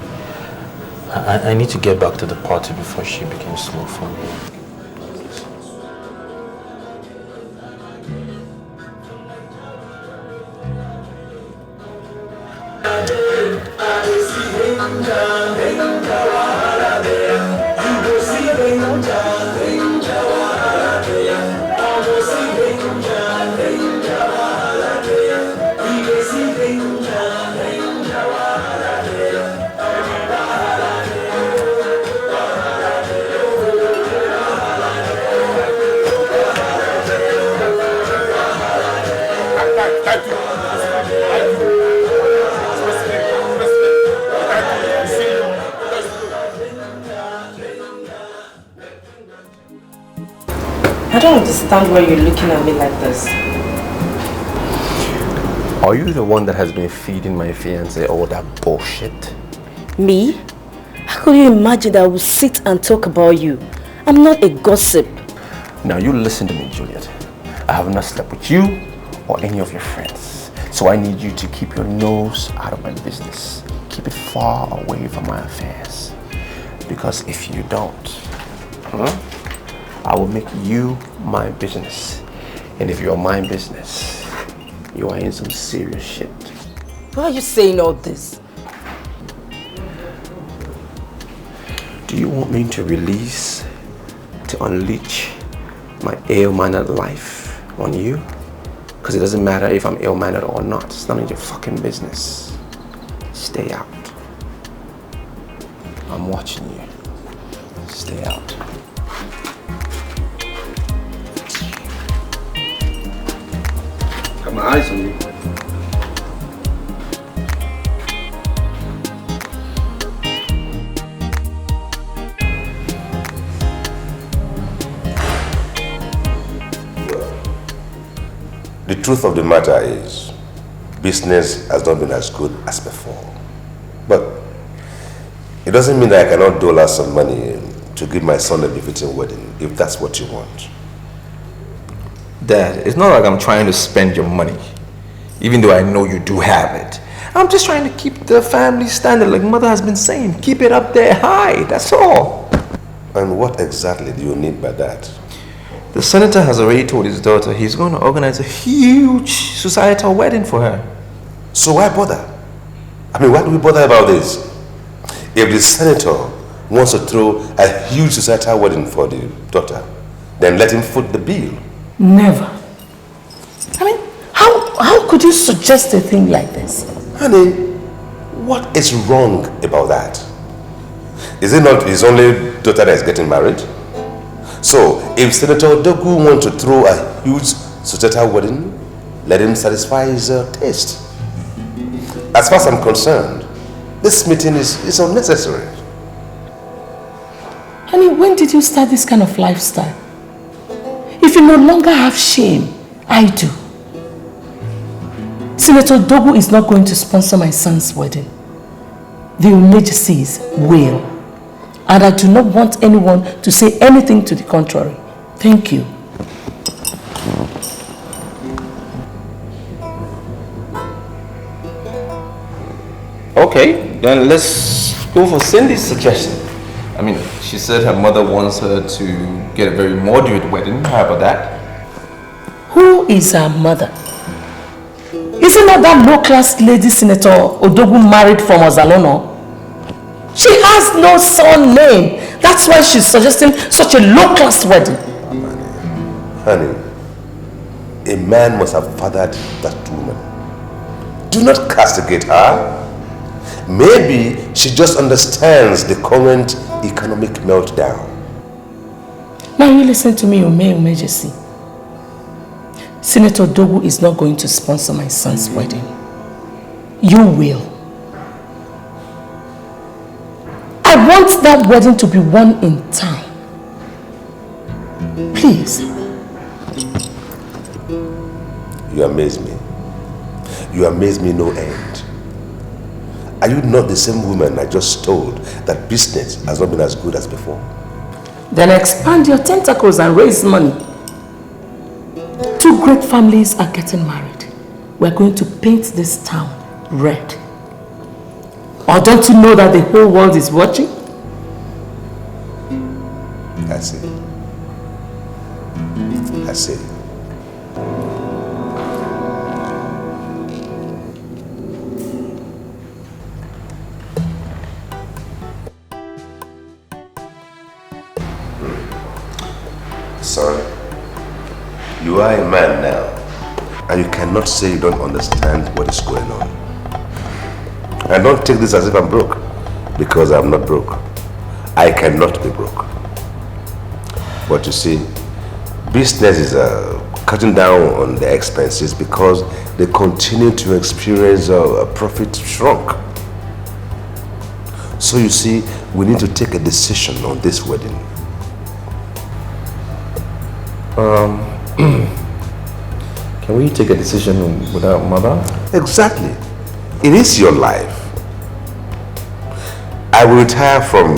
I need to get back to the party before she becomes slow for me. I don't understand why you're looking at me like this. Are you the one that has been feeding my fiancé all that bullshit? Me? How could you imagine that I would sit and talk about you? I'm not a gossip. Now you listen to me, Juliet. I have not slept with you or any of your friends. So I need you to keep your nose out of my business. Keep it far away from my affairs. Because if you don't, I will make you my business. And if you're my business, you are in some serious shit. Why are you saying all this? Do you want me to release, to unleash my ill-mannered life on you? Because Because it doesn't matter if I'm ill-mannered or not. It's none of your fucking business. Stay out. I'm watching you. Stay out. Got my eyes on you. The truth of the matter is, business has not been as good as before. But it doesn't mean that I cannot dole out some money to give my son a befitting wedding, if that's what you want. Dad, it's not like I'm trying to spend your money, even though I know you do have it. I'm just trying to keep the family standard, like Mother has been saying. Keep it up there high, that's all. And what exactly do you need by that? The senator has already told his daughter he's going to organize a huge societal wedding for her. So why bother? I mean, why do we bother about this? If the senator wants to throw a huge societal wedding for the daughter, then let him foot the bill. Never. I mean, how could you suggest a thing like this? Honey, what is wrong about that? Is it not his only daughter that is getting married? So, if Senator Dogu wants to throw a huge societal wedding, let him satisfy his taste. As far as I'm concerned, this meeting is unnecessary. Honey, when did you start this kind of lifestyle? If you no longer have shame, I do. Senator Dogu is not going to sponsor my son's wedding. The Umejesis will. And I do not want anyone to say anything to the contrary. Thank you. Okay, then let's go for Cindy's suggestion. I mean, she said her mother wants her to get a very moderate wedding. How about that? Who is her mother? Is it not that low-class lady Senator Odogu married from Ozalono? She has no son name. That's why she's suggesting such a low-class wedding. Honey, a man must have fathered that woman. Do not castigate her. Maybe she just understands the current economic meltdown. Now you listen to me, Umejesi. Senator Dogu is not going to sponsor my son's wedding. You will. I want that wedding to be one in town. Please. You amaze me. You amaze me no end. Are you not the same woman I just told that business has not been as good as before? Then expand your tentacles and raise money. Two great families are getting married. We're going to paint this town red. Or don't you know that the whole world is watching? I see. I see. Son, you are a man now, and you cannot say you don't understand what is going on. And don't take this as if I'm broke, because I'm not broke. I cannot be broke. But you see, business is cutting down on the expenses because they continue to experience a profit shrunk. So you see, we need to take a decision on this wedding. Can we take a decision without Mother? Exactly. It is your life. I will retire from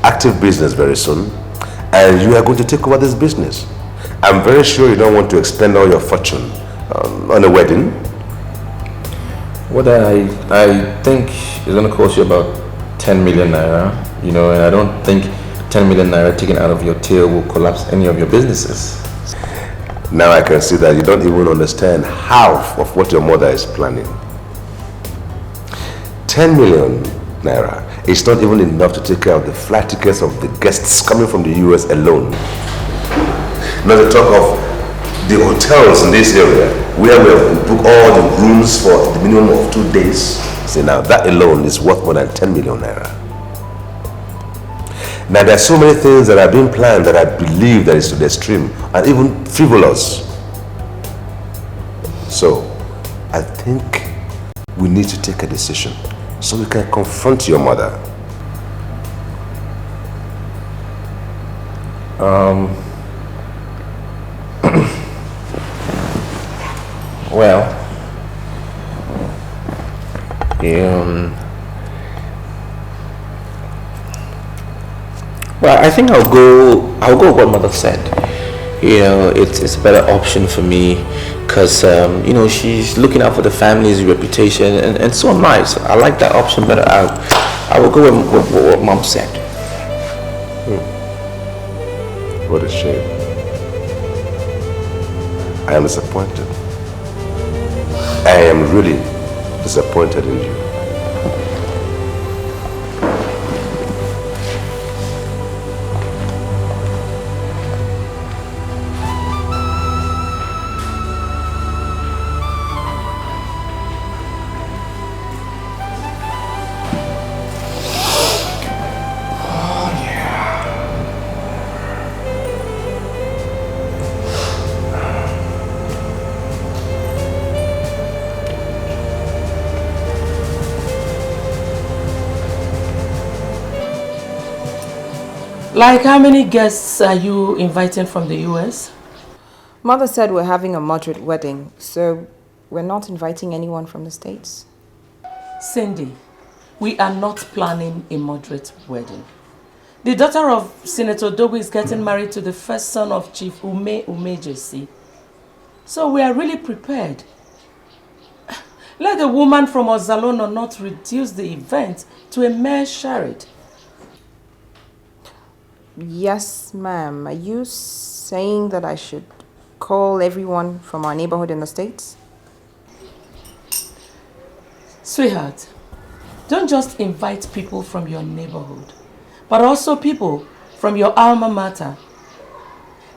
active business very soon, and you are going to take over this business. I'm very sure you don't want to expend all your fortune on a wedding. What I think is going to cost you about 10 million naira, you know, and I don't think 10 million naira taken out of your tail will collapse any of your businesses. Now I can see that you don't even understand half of what your mother is planning. 10 million naira is not even enough to take care of the flight tickets of the guests coming from the US alone. Not to talk of the hotels in this area where we have booked all the rooms for the minimum of 2 days. See now, that alone is worth more than 10 million naira. Now there are so many things that are being planned that I believe that is to the extreme and even frivolous. So, I think we need to take a decision so we can confront your mother. Well, well, I think I'll go with what mother said. It's a better option for me because, she's looking out for the family's reputation and so am I. So I like that option better. I will go with what mom said. What a shame. I am disappointed. I am really disappointed in you. Like how many guests are you inviting from the US? Mother said we're having a moderate wedding, so we're not inviting anyone from the States. Cindy, we are not planning a moderate wedding. The daughter of Senator Dabo is getting married to the first son of Chief Umejesi. So we are really prepared. Let the woman from Ozalono not reduce the event to a mere charade. Yes, ma'am. Are you saying that I should call everyone from our neighborhood in the States? Sweetheart, don't just invite people from your neighborhood, but also people from your alma mater.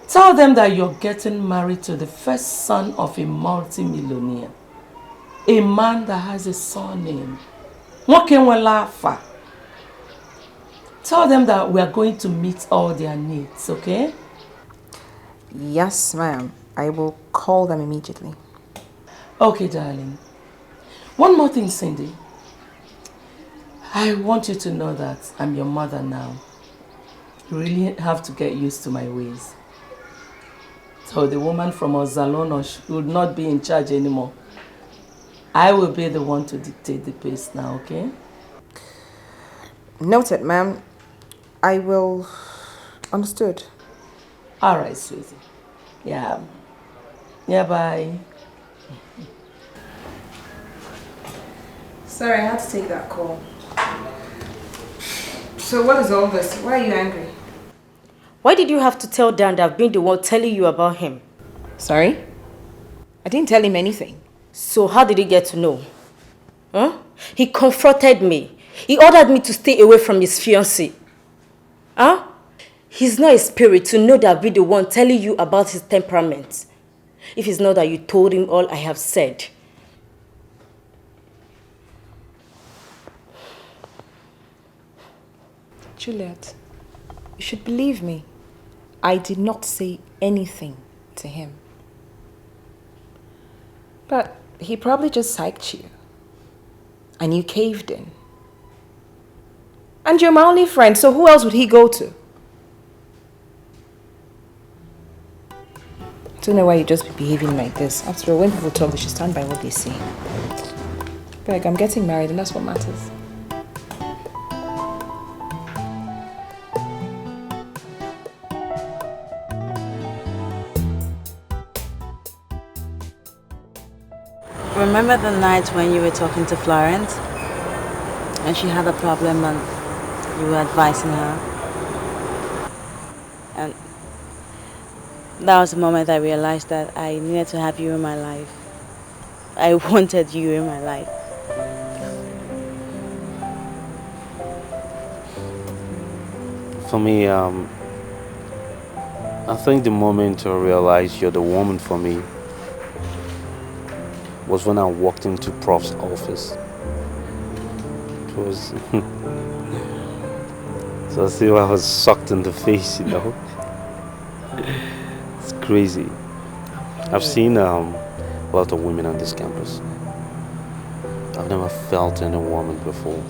Tell them that you're getting married to the first son of a multi-millionaire. A man that has a surname. Nwokenwelafa. Tell them that we are going to meet all their needs, okay? Yes, ma'am. I will call them immediately. Okay, darling. One more thing, Cindy. I want you to know that I'm your mother now. You really have to get used to my ways. So the woman from Ozalono should not be in charge anymore. I will be the one to dictate the pace now, okay? Noted, ma'am. I will... Understood. All right, sweetie. Yeah. Yeah, bye. Sorry, I had to take that call. So what is all this? Why are you angry? Why did you have to tell Dan that I've been the one telling you about him? Sorry? I didn't tell him anything. So how did he get to know? Huh? He confronted me. He ordered me to stay away from his fiancée. Huh? He's not a spirit to know that I'll be the one telling you about his temperament. If it's not that you told him all I have said. Juliet, you should believe me. I did not say anything to him. But he probably just psyched you. And you caved in. And you're my only friend, so who else would he go to? I don't know why you just be behaving like this. After all, when people talk, they should stand by what they say. But I'm getting married and that's what matters. Remember the night when you were talking to Florence? And she had a problem and you were advising her? And that was the moment I realized that I needed to have you in my life. I wanted you in my life. For me, I think the moment I realized you're the woman for me was when I walked into Prof's office. It was... so I see I was sucked in the face, you know. It's crazy. I've seen a lot of women on this campus. I've never felt any woman before.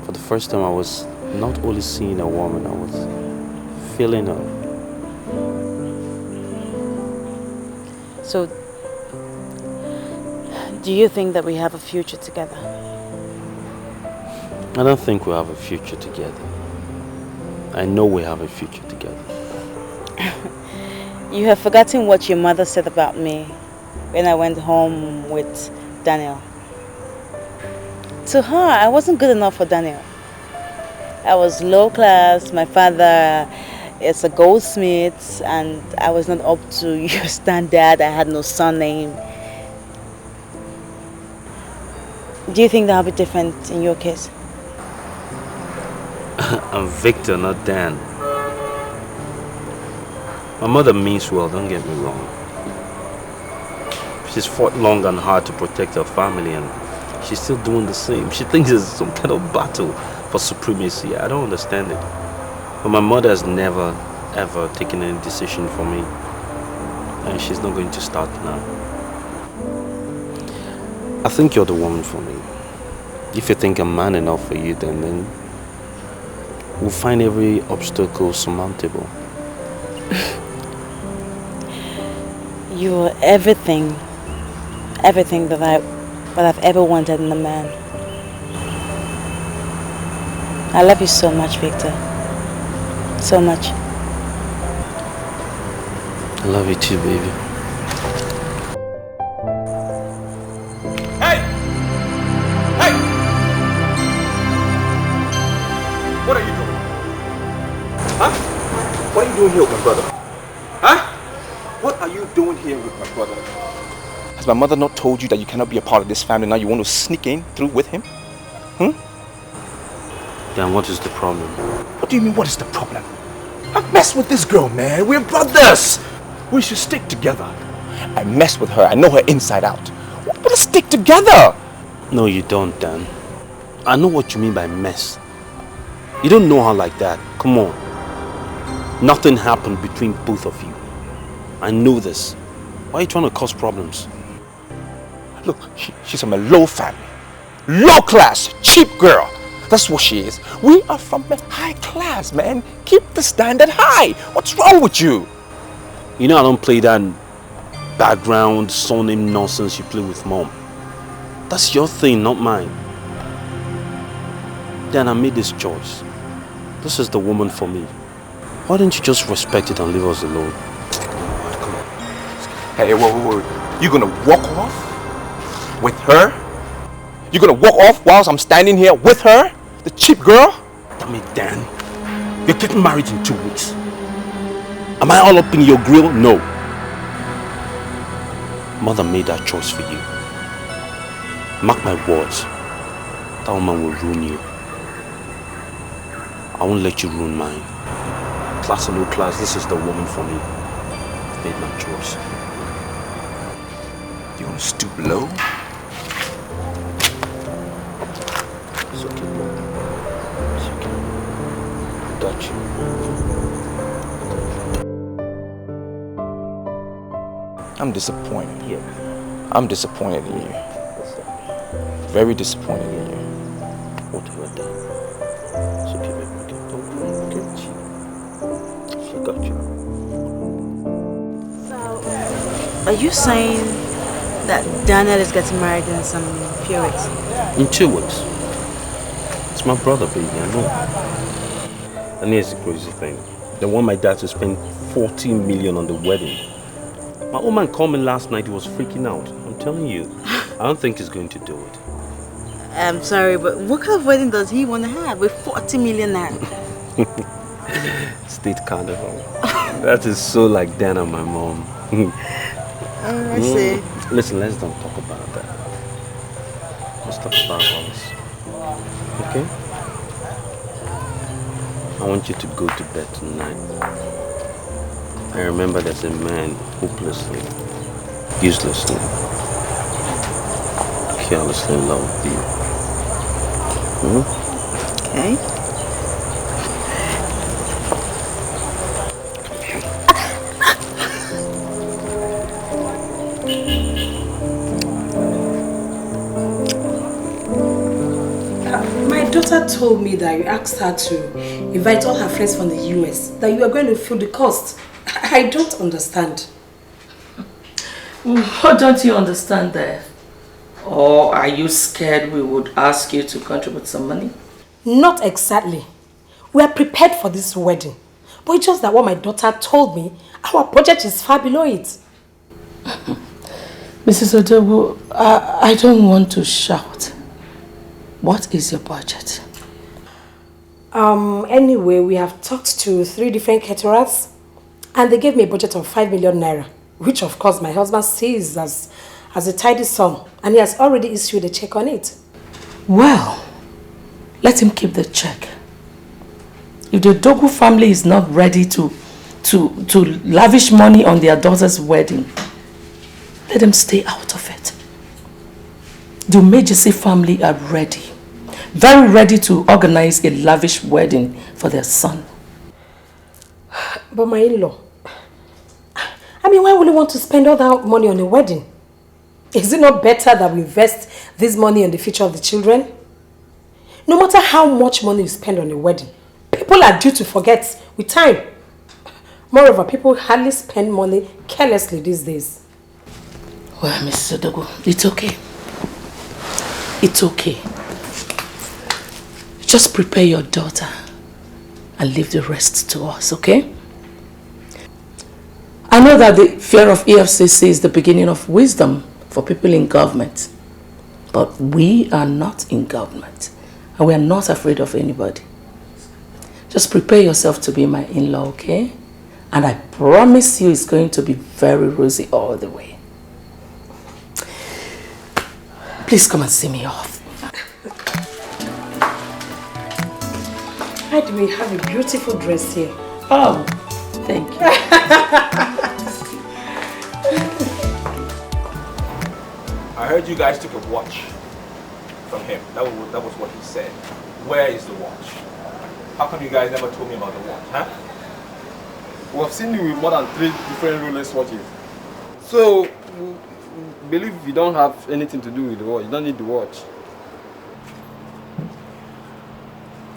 For the first time I was not only seeing a woman, I was feeling her. So, do you think that we have a future together? I don't think we have a future together. I know we have a future together. You have forgotten what your mother said about me when I went home with Daniel. To her, I wasn't good enough for Daniel. I was low class, my father is a goldsmith, and I was not up to your standard. I had no surname. Do you think that'll be different in your case? I'm Victor, not Dan. My mother means well, don't get me wrong. She's fought long and hard to protect her family, and she's still doing the same. She thinks it's some kind of battle for supremacy. I don't understand it. But my mother has never, ever taken any decision for me. And she's not going to start now. I think you're the woman for me. If you think I'm man enough for you, then we'll find every obstacle surmountable. You're everything that I've ever wanted in a man. I love you so much, Victor. So much. I love you too, baby. Hey! Hey! What are you doing? Huh? What are you doing here with my brother? Huh? What are you doing here with my brother? Has my mother not told you that you cannot be a part of this family? Now you want to sneak in through with him? Then what is the problem? What do you mean, what is the problem? I messed with this girl, man. We're brothers. We should stick together. I messed with her. I know her inside out. Let's stick together. No, you don't, Dan. I know what you mean by mess. You don't know her like that. Come on. Nothing happened between both of you. I know this. Why are you trying to cause problems? Look, she's from a low family. Low class, cheap girl. That's what she is. We are from a high class, man. Keep the standard high. What's wrong with you? You know I don't play that background surname nonsense you play with mom. That's your thing, not mine. Dan, I made this choice. This is the woman for me. Why don't you just respect it and leave us alone? Come on. Hey, wait. You gonna walk off with her? You gonna walk off whilst I'm standing here with her? The cheap girl? Damn it, Dan. You're getting married in 2 weeks. Am I all up in your grill? No. Mother made that choice for you. Mark my words. That woman will ruin you. I won't let you ruin mine. Class or no class, this is the woman for me. I've made my choice. You gonna stoop low? It's okay, bro. It's okay. I got you. I'm disappointed. Yeah. I'm disappointed in you. Very disappointed in you. What have I done? It's okay, baby. Okay, don't worry. Okay, she got you. So, are you saying that Daniel is getting married in some few weeks? In 2 weeks. It's my brother, baby, I know. And here's the crazy thing. They want my dad to spend 14 million on the wedding. My old man called me last night, he was freaking out. I'm telling you, I don't think he's going to do it. I'm sorry, but what kind of wedding does he want to have with 40 million naira? State carnival. That is so like Dan and my mom. I see. Listen, let's don't talk about that. Let's talk about us. Okay? I want you to go to bed tonight. I remember there's a man hopelessly, uselessly, carelessly in love with you. Okay. My daughter told me that you asked her to invite all her friends from the US, that you are going to fill the cost. I don't understand. What don't you understand there? Or are you scared we would ask you to contribute some money? Not exactly. We are prepared for this wedding. But it's just that what my daughter told me, our budget is far below it. Mrs. Dabo, I don't want to shout. What is your budget? Anyway, we have talked to 3 different caterers and they gave me a budget of 5 million naira, which of course my husband sees as a tidy sum, and he has already issued a check on it. Well, let him keep the check. If the Dogu family is not ready to lavish money on their daughter's wedding, let them stay out of it. The Umejesi family are ready, very ready to organize a lavish wedding for their son. But my in-law, I mean, why would you want to spend all that money on a wedding? Is it not better that we invest this money on the future of the children? No matter how much money you spend on a wedding, people are due to forget with time. Moreover, people hardly spend money carelessly these days. Well, Mrs. Odogo, it's okay. It's okay. Just prepare your daughter and leave the rest to us, okay? I know that the fear of EFCC is the beginning of wisdom for people in government. But we are not in government. And we are not afraid of anybody. Just prepare yourself to be my in-law, okay? And I promise you it's going to be very rosy all the way. Please come and see me off. By the way, you have a beautiful dress here. Oh, thank you. I heard you guys took a watch from him. That was what he said. Where is the watch? How come you guys never told me about the watch, huh? We have seen you with more than 3 different Rolex watches. So, we believe you don't have anything to do with the watch. You don't need the watch.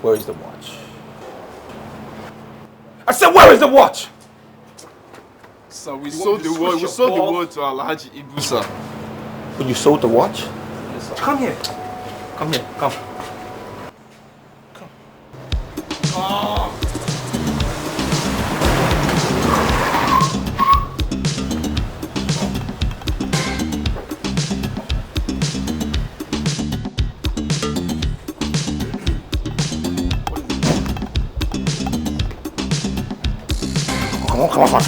Where is the watch? I said, where is the watch? So we sold the watch. We sold the watch to Alhaji Ibusa. When you sold the watch? Yes, sir. Come here. Come here. Come. Come. Oh. Come on.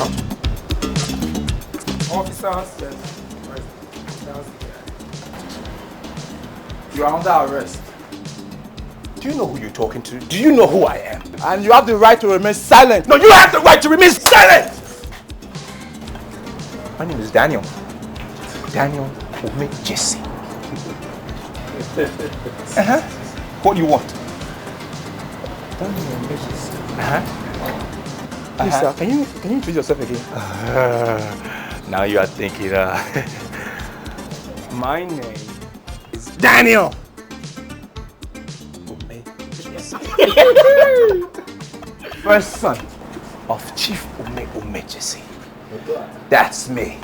Officers, yes. You are under arrest. Do you know who you're talking to? Do you know who I am? And you have the right to remain silent. No, you have the right to remain silent! My name is Daniel. Daniel Umejesi. What do you want? Daniel Umejesi. Please, sir, can you introduce yourself again? Now you are thinking, my name is Daniel Umejesi. First son of Chief Umejesi. That's me.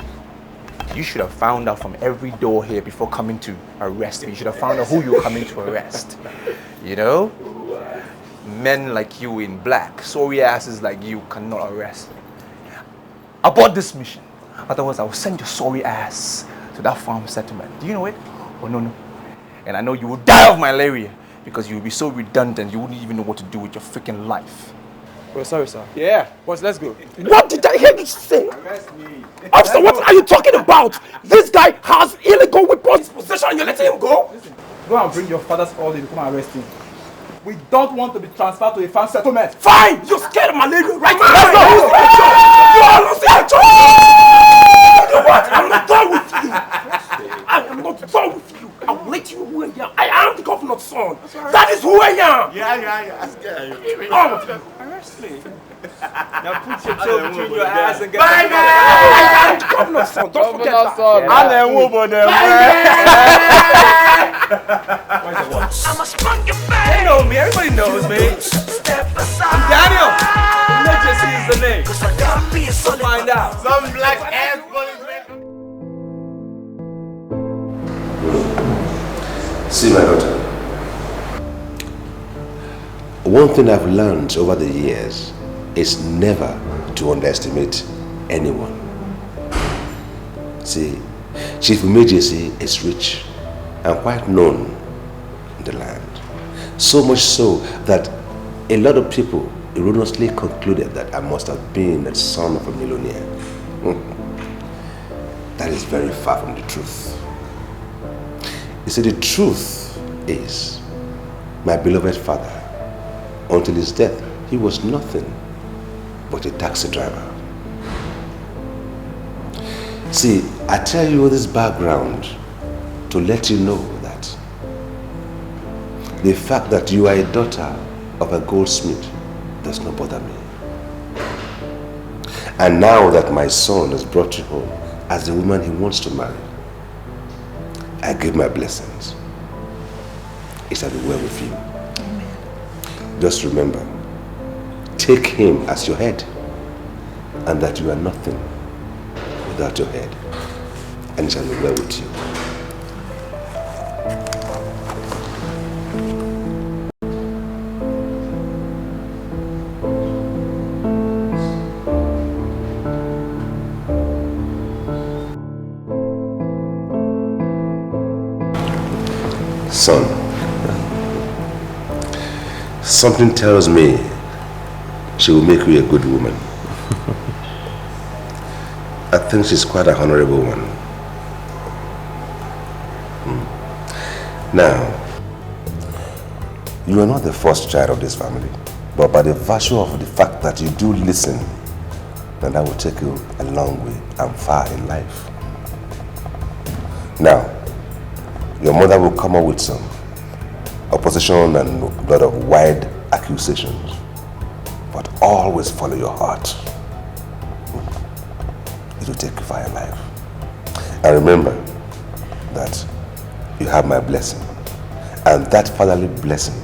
You should have found out from every door here before coming to arrest me. You should have found out who you're coming to arrest. You know? Men like you in black, sorry asses like you cannot arrest me. Abort this mission. Otherwise, I will send your sorry ass to that farm settlement. Do you know it? Oh, no. And I know you will die of malaria because you will be so redundant you wouldn't even know what to do with your freaking life. Oh, sorry, sir. Yeah, boss, let's go. What did I hear you say? Arrest me. Officer, what are you talking about? This guy has illegal weapons possession and you're letting him go? Listen, go and bring your father's order to come and arrest him. We don't want to be transferred to a farm settlement. Fine! You're scared of malaria, right? Let's go! You are losing control! You know what? I'm not done with you! I am not done with you! I will let you know who I am. I am the governor's son! That is who I am! Yeah. All of you! Arrest me. Now put your toe between your eyes and get Bye, man! I am the governor's son! Don't forget that! I'm a spunky man. They know me, everybody knows me. I'm Daniel. Umejesi is the name. We'll find out. Some black ass policeman. See, my daughter, one thing I've learned over the years is never to underestimate anyone. See, Chief Umejesi is rich and quite known in the land. So much so that a lot of people erroneously concluded that I must have been the son of a millionaire. That is very far from the truth. You see, the truth is, my beloved father, until his death, he was nothing but a taxi driver. See, I tell you this background to let you know that the fact that you are a daughter of a goldsmith does not bother me. And now that my son has brought you home as the woman he wants to marry, I give my blessings. It shall be well with you. Amen. Just remember, take him as your head, and that you are nothing without your head, and it shall be well with you. Son, something tells me she will make you a good woman. I think she's quite a honorable one. Now, you are not the first child of this family, but by the virtue of the fact that you do listen, then that will take you a long way and far in life. Now, your mother will come up with some opposition and a lot of wide accusations, but always follow your heart. It will take you far in life. And remember that you have my blessing, and that fatherly blessing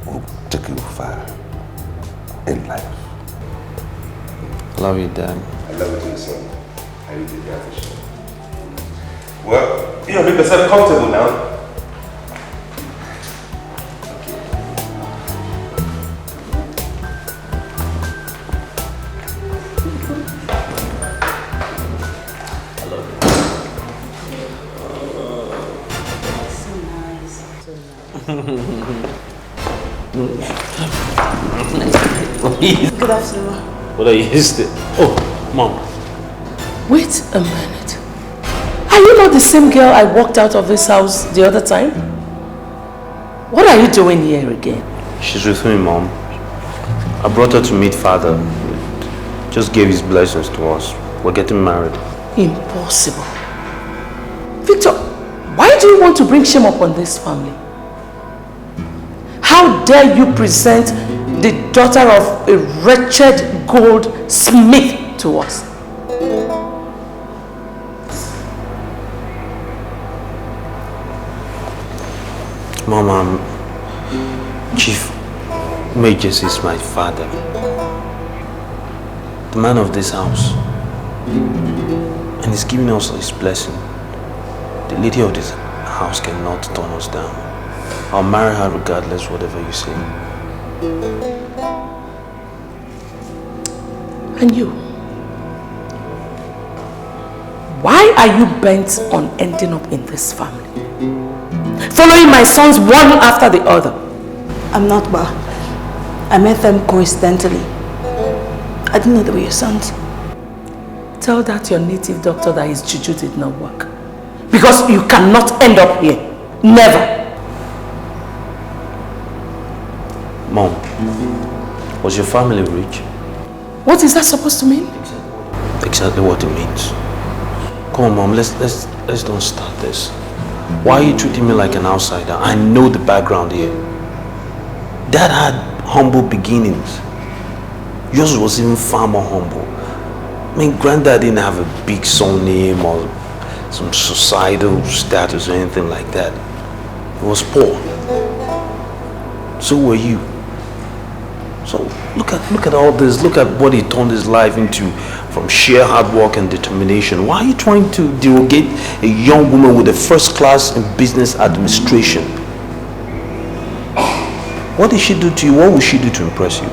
will take you far in life. Love you, Dad. I love you too, son. I really do appreciate it. Well, you know, make yourself comfortable now. Good afternoon. What are you still? Oh, Mom. Wait a minute. Are you not the same girl I walked out of this house the other time? What are you doing here again? She's with me, Mom. I brought her to meet Father. Just gave his blessings to us. We're getting married. Impossible. Victor, why do you want to bring shame upon this family? How dare you present the daughter of a wretched goldsmith to us? Mama, Chief Umejesi is my father. The man of this house. And he's giving us his blessing. The lady of this house cannot turn us down. I'll marry her regardless, whatever you say. And you? Why are you bent on ending up in this family? Following my sons one after the other. I'm not, but I met them coincidentally. I didn't know they were your sons. Tell that your native doctor that his juju did not work. Because you cannot end up here. Never. Mom, was your family rich? What is that supposed to mean? Exactly what it means. Come on, Mom, let's don't start this. Why are you treating me like an outsider? I know the background here. Dad had humble beginnings. Yours was even far more humble. I mean, Granddad didn't have a big surname or some societal status or anything like that. He was poor. So were you. So look at all this. Look at what he turned his life into from sheer hard work and determination. Why are you trying to derogate a young woman with a first class in business administration? What did she do to you? What would she do to impress you?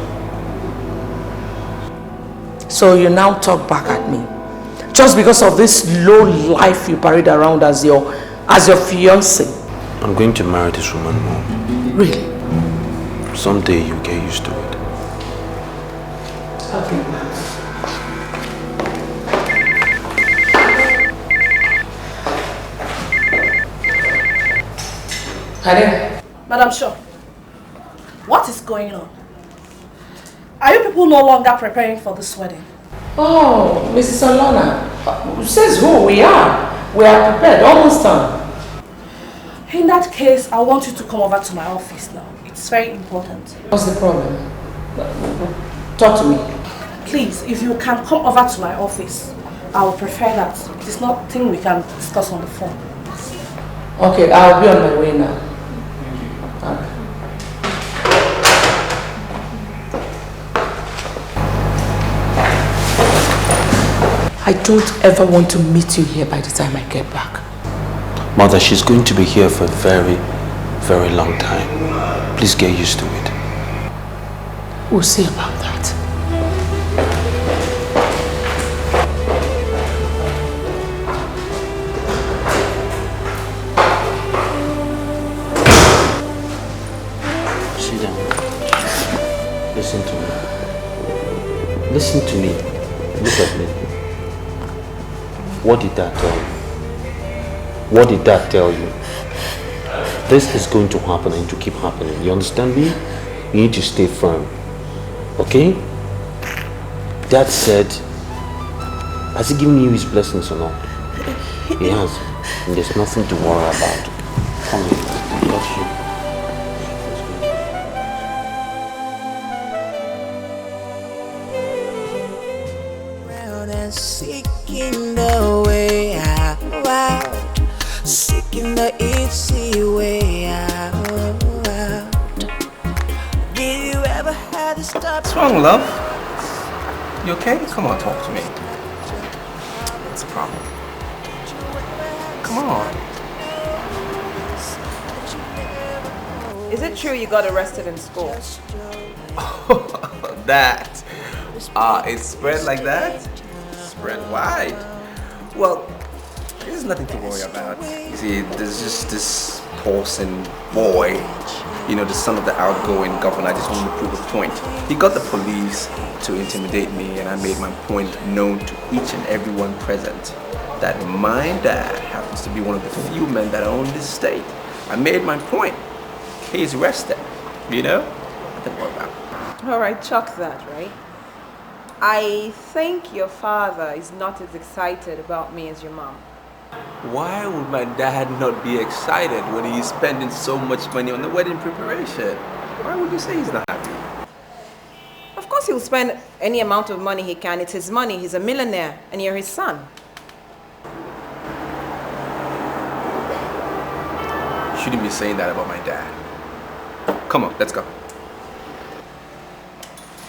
So you now talk back at me. Just because of this low life you parade around as your fiancé. I'm going to marry this woman, Mom. Really? Someday you'll get used to it. Okay. Madam Shaw, what is going on? Are you people no longer preparing for this wedding? Oh, Mrs. Alona, says who we are. We are prepared, almost done. In that case, I want you to come over to my office now. It's very important. What's the problem? Talk to me. Please, if you can come over to my office, I would prefer that. It is not a thing we can discuss on the phone. Okay, I'll be on my way now. Okay. I don't ever want to meet you here by the time I get back. Mother, she's going to be here for a very, very long time. Please get used to it. We'll see about that. Sit down. Listen to me. Listen to me. Look at me. What did that tell you? What did that tell you? This is going to happen and to keep happening. You understand me? You need to stay firm. Okay? Dad said, has he given you his blessings or not? He has. And there's nothing to worry about. Come here. Touch you. Seeking the way out, seeking the easy way out. Did you ever have to stop? What's wrong, love? You okay? Come on, talk to me. What's the problem? Come on. Is it true you got arrested in school? That. It's spread like that? Spread wide. Well, there's nothing to worry about. You see, there's just this Paulson boy, you know, the son of the outgoing governor. I just wanted to prove a point. He got the police to intimidate me, and I made my point known to each and everyone present that my dad happens to be one of the few men that own this state. I made my point. He's arrested, you know? Nothing to worry about. All right, chuck that, right? I think your father is not as excited about me as your mom. Why would my dad not be excited when he's spending so much money on the wedding preparation? Why would you say he's not happy? Of course he'll spend any amount of money he can. It's his money. He's a millionaire and you're his son. You shouldn't be saying that about my dad. Come on, let's go.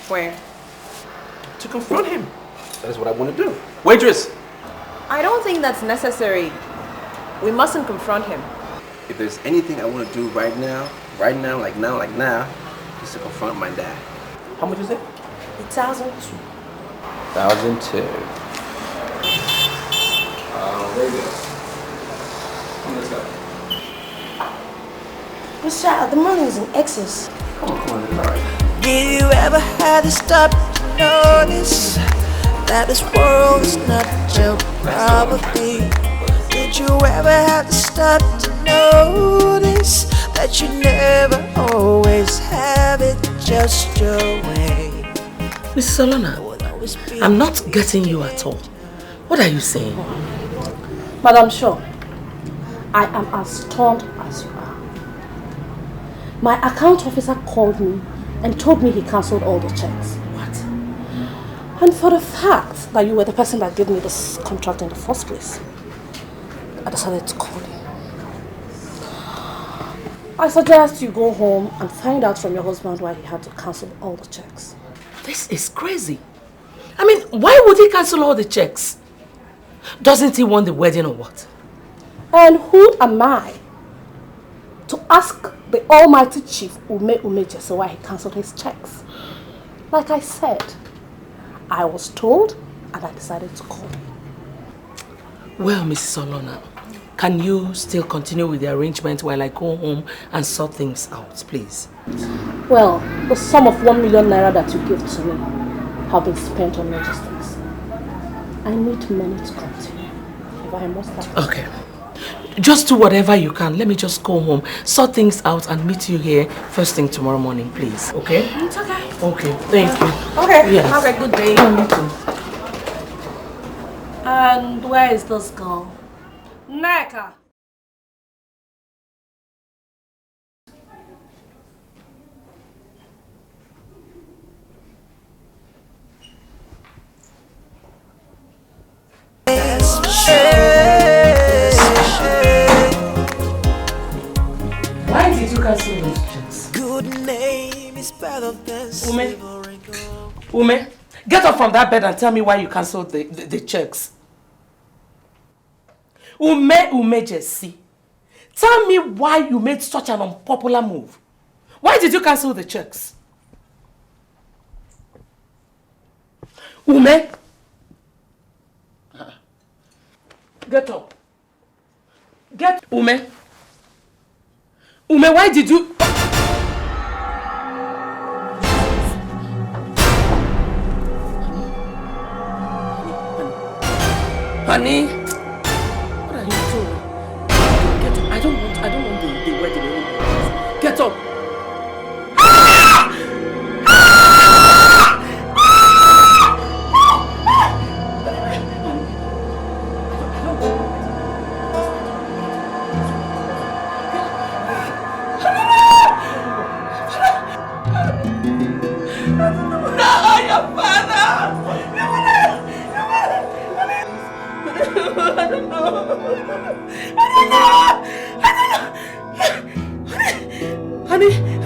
Where? To confront him. That is what I want to do. Waitress! I don't think that's necessary. We mustn't confront him. If there's anything I want to do right now, like now, is to confront my dad. How much is it? 1,002. 1,002. There you go. Let's go. But child, the money is in excess. Come on, it's all right. Did you ever have to stop to notice that this world is not your property? Did you ever have to stop to notice that you never always have it just your way. Mrs. Solana, I'm not getting you at all. What are you saying? Madam Shaw, I am as stunned as you are. My account officer called me and told me he cancelled all the checks. What? And for the fact that you were the person that gave me this contract in the first place, I decided to call you. I suggest you go home and find out from your husband why he had to cancel all the checks. This is crazy. I mean, why would he cancel all the checks? Doesn't he want the wedding or what? And who am I to ask the almighty chief Umejesi why he cancelled his checks? Like I said, I was told and I decided to call you. Well, Mrs. Solana, can you still continue with the arrangement while I go home and sort things out, please? Well, the sum of 1 million naira that you gave to me have been spent on logistics. I need money to continue. If I must have... Okay. Just do whatever you can. Let me just go home, sort things out and meet you here first thing tomorrow morning, please. Okay? It's okay. Okay, thank you. Okay, yes. have a good day. You too. And where is this girl? Neka. Why did you cancel those checks? Good name is better than Ume, get up from that bed and tell me why you cancelled the checks. Umejesi, tell me why you made such an unpopular move. Why did you cancel the checks? Ume, get up. Ume, why did you... Honey, what are you doing? Get up. I don't want the wedding anymore. Get up.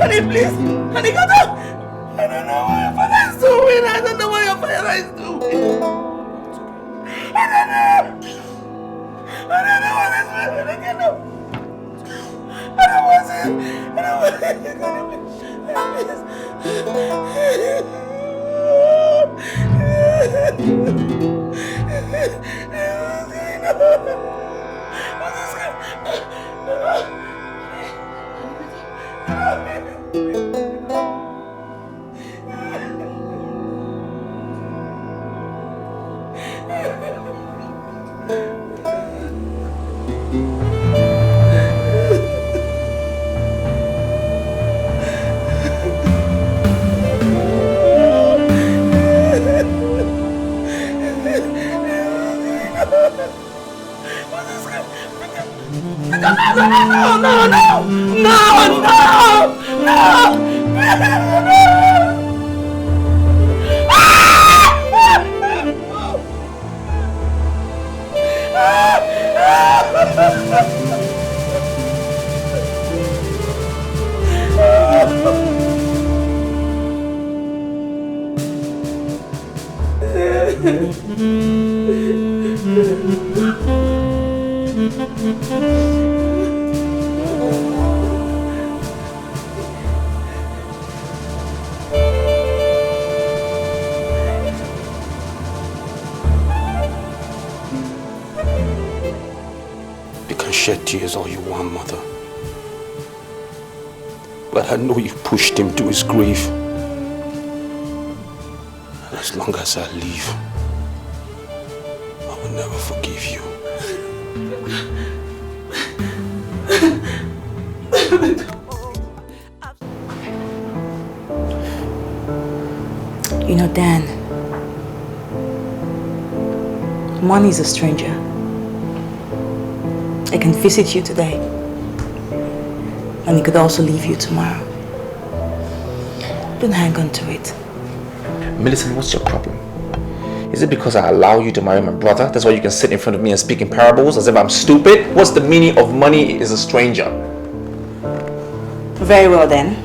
Honey, please. Honey, get up. I don't know what your father is doing. I don't know what your father is doing. I don't know what is happening. Get up. I don't want it. Shed tears all you want, mother. But I know you pushed him to his grave. And as long as I live, I will never forgive you. You know, Dan, money is a stranger. It can visit you today, and it could also leave you tomorrow. Don't hang on to it. Millicent, what's your problem? Is it because I allow you to marry my brother? That's why you can sit in front of me and speak in parables as if I'm stupid? What's the meaning of money is a stranger? Very well then.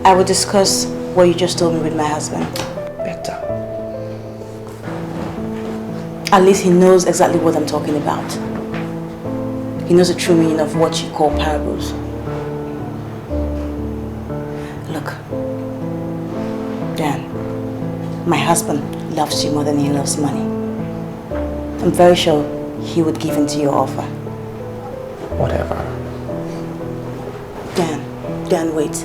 I will discuss what you just told me with my husband. Better. At least he knows exactly what I'm talking about. He knows the true meaning of what you call parables. Look, Dan, my husband loves you more than he loves money. I'm very sure he would give in to your offer. Whatever. Dan, wait.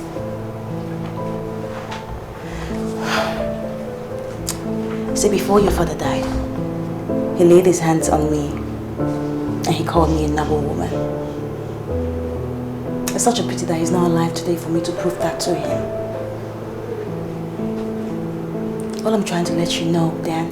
See, before your father died, he laid his hands on me and he called me a noble woman. It's such a pity that he's not alive today for me to prove that to him. All I'm trying to let you know, Dan,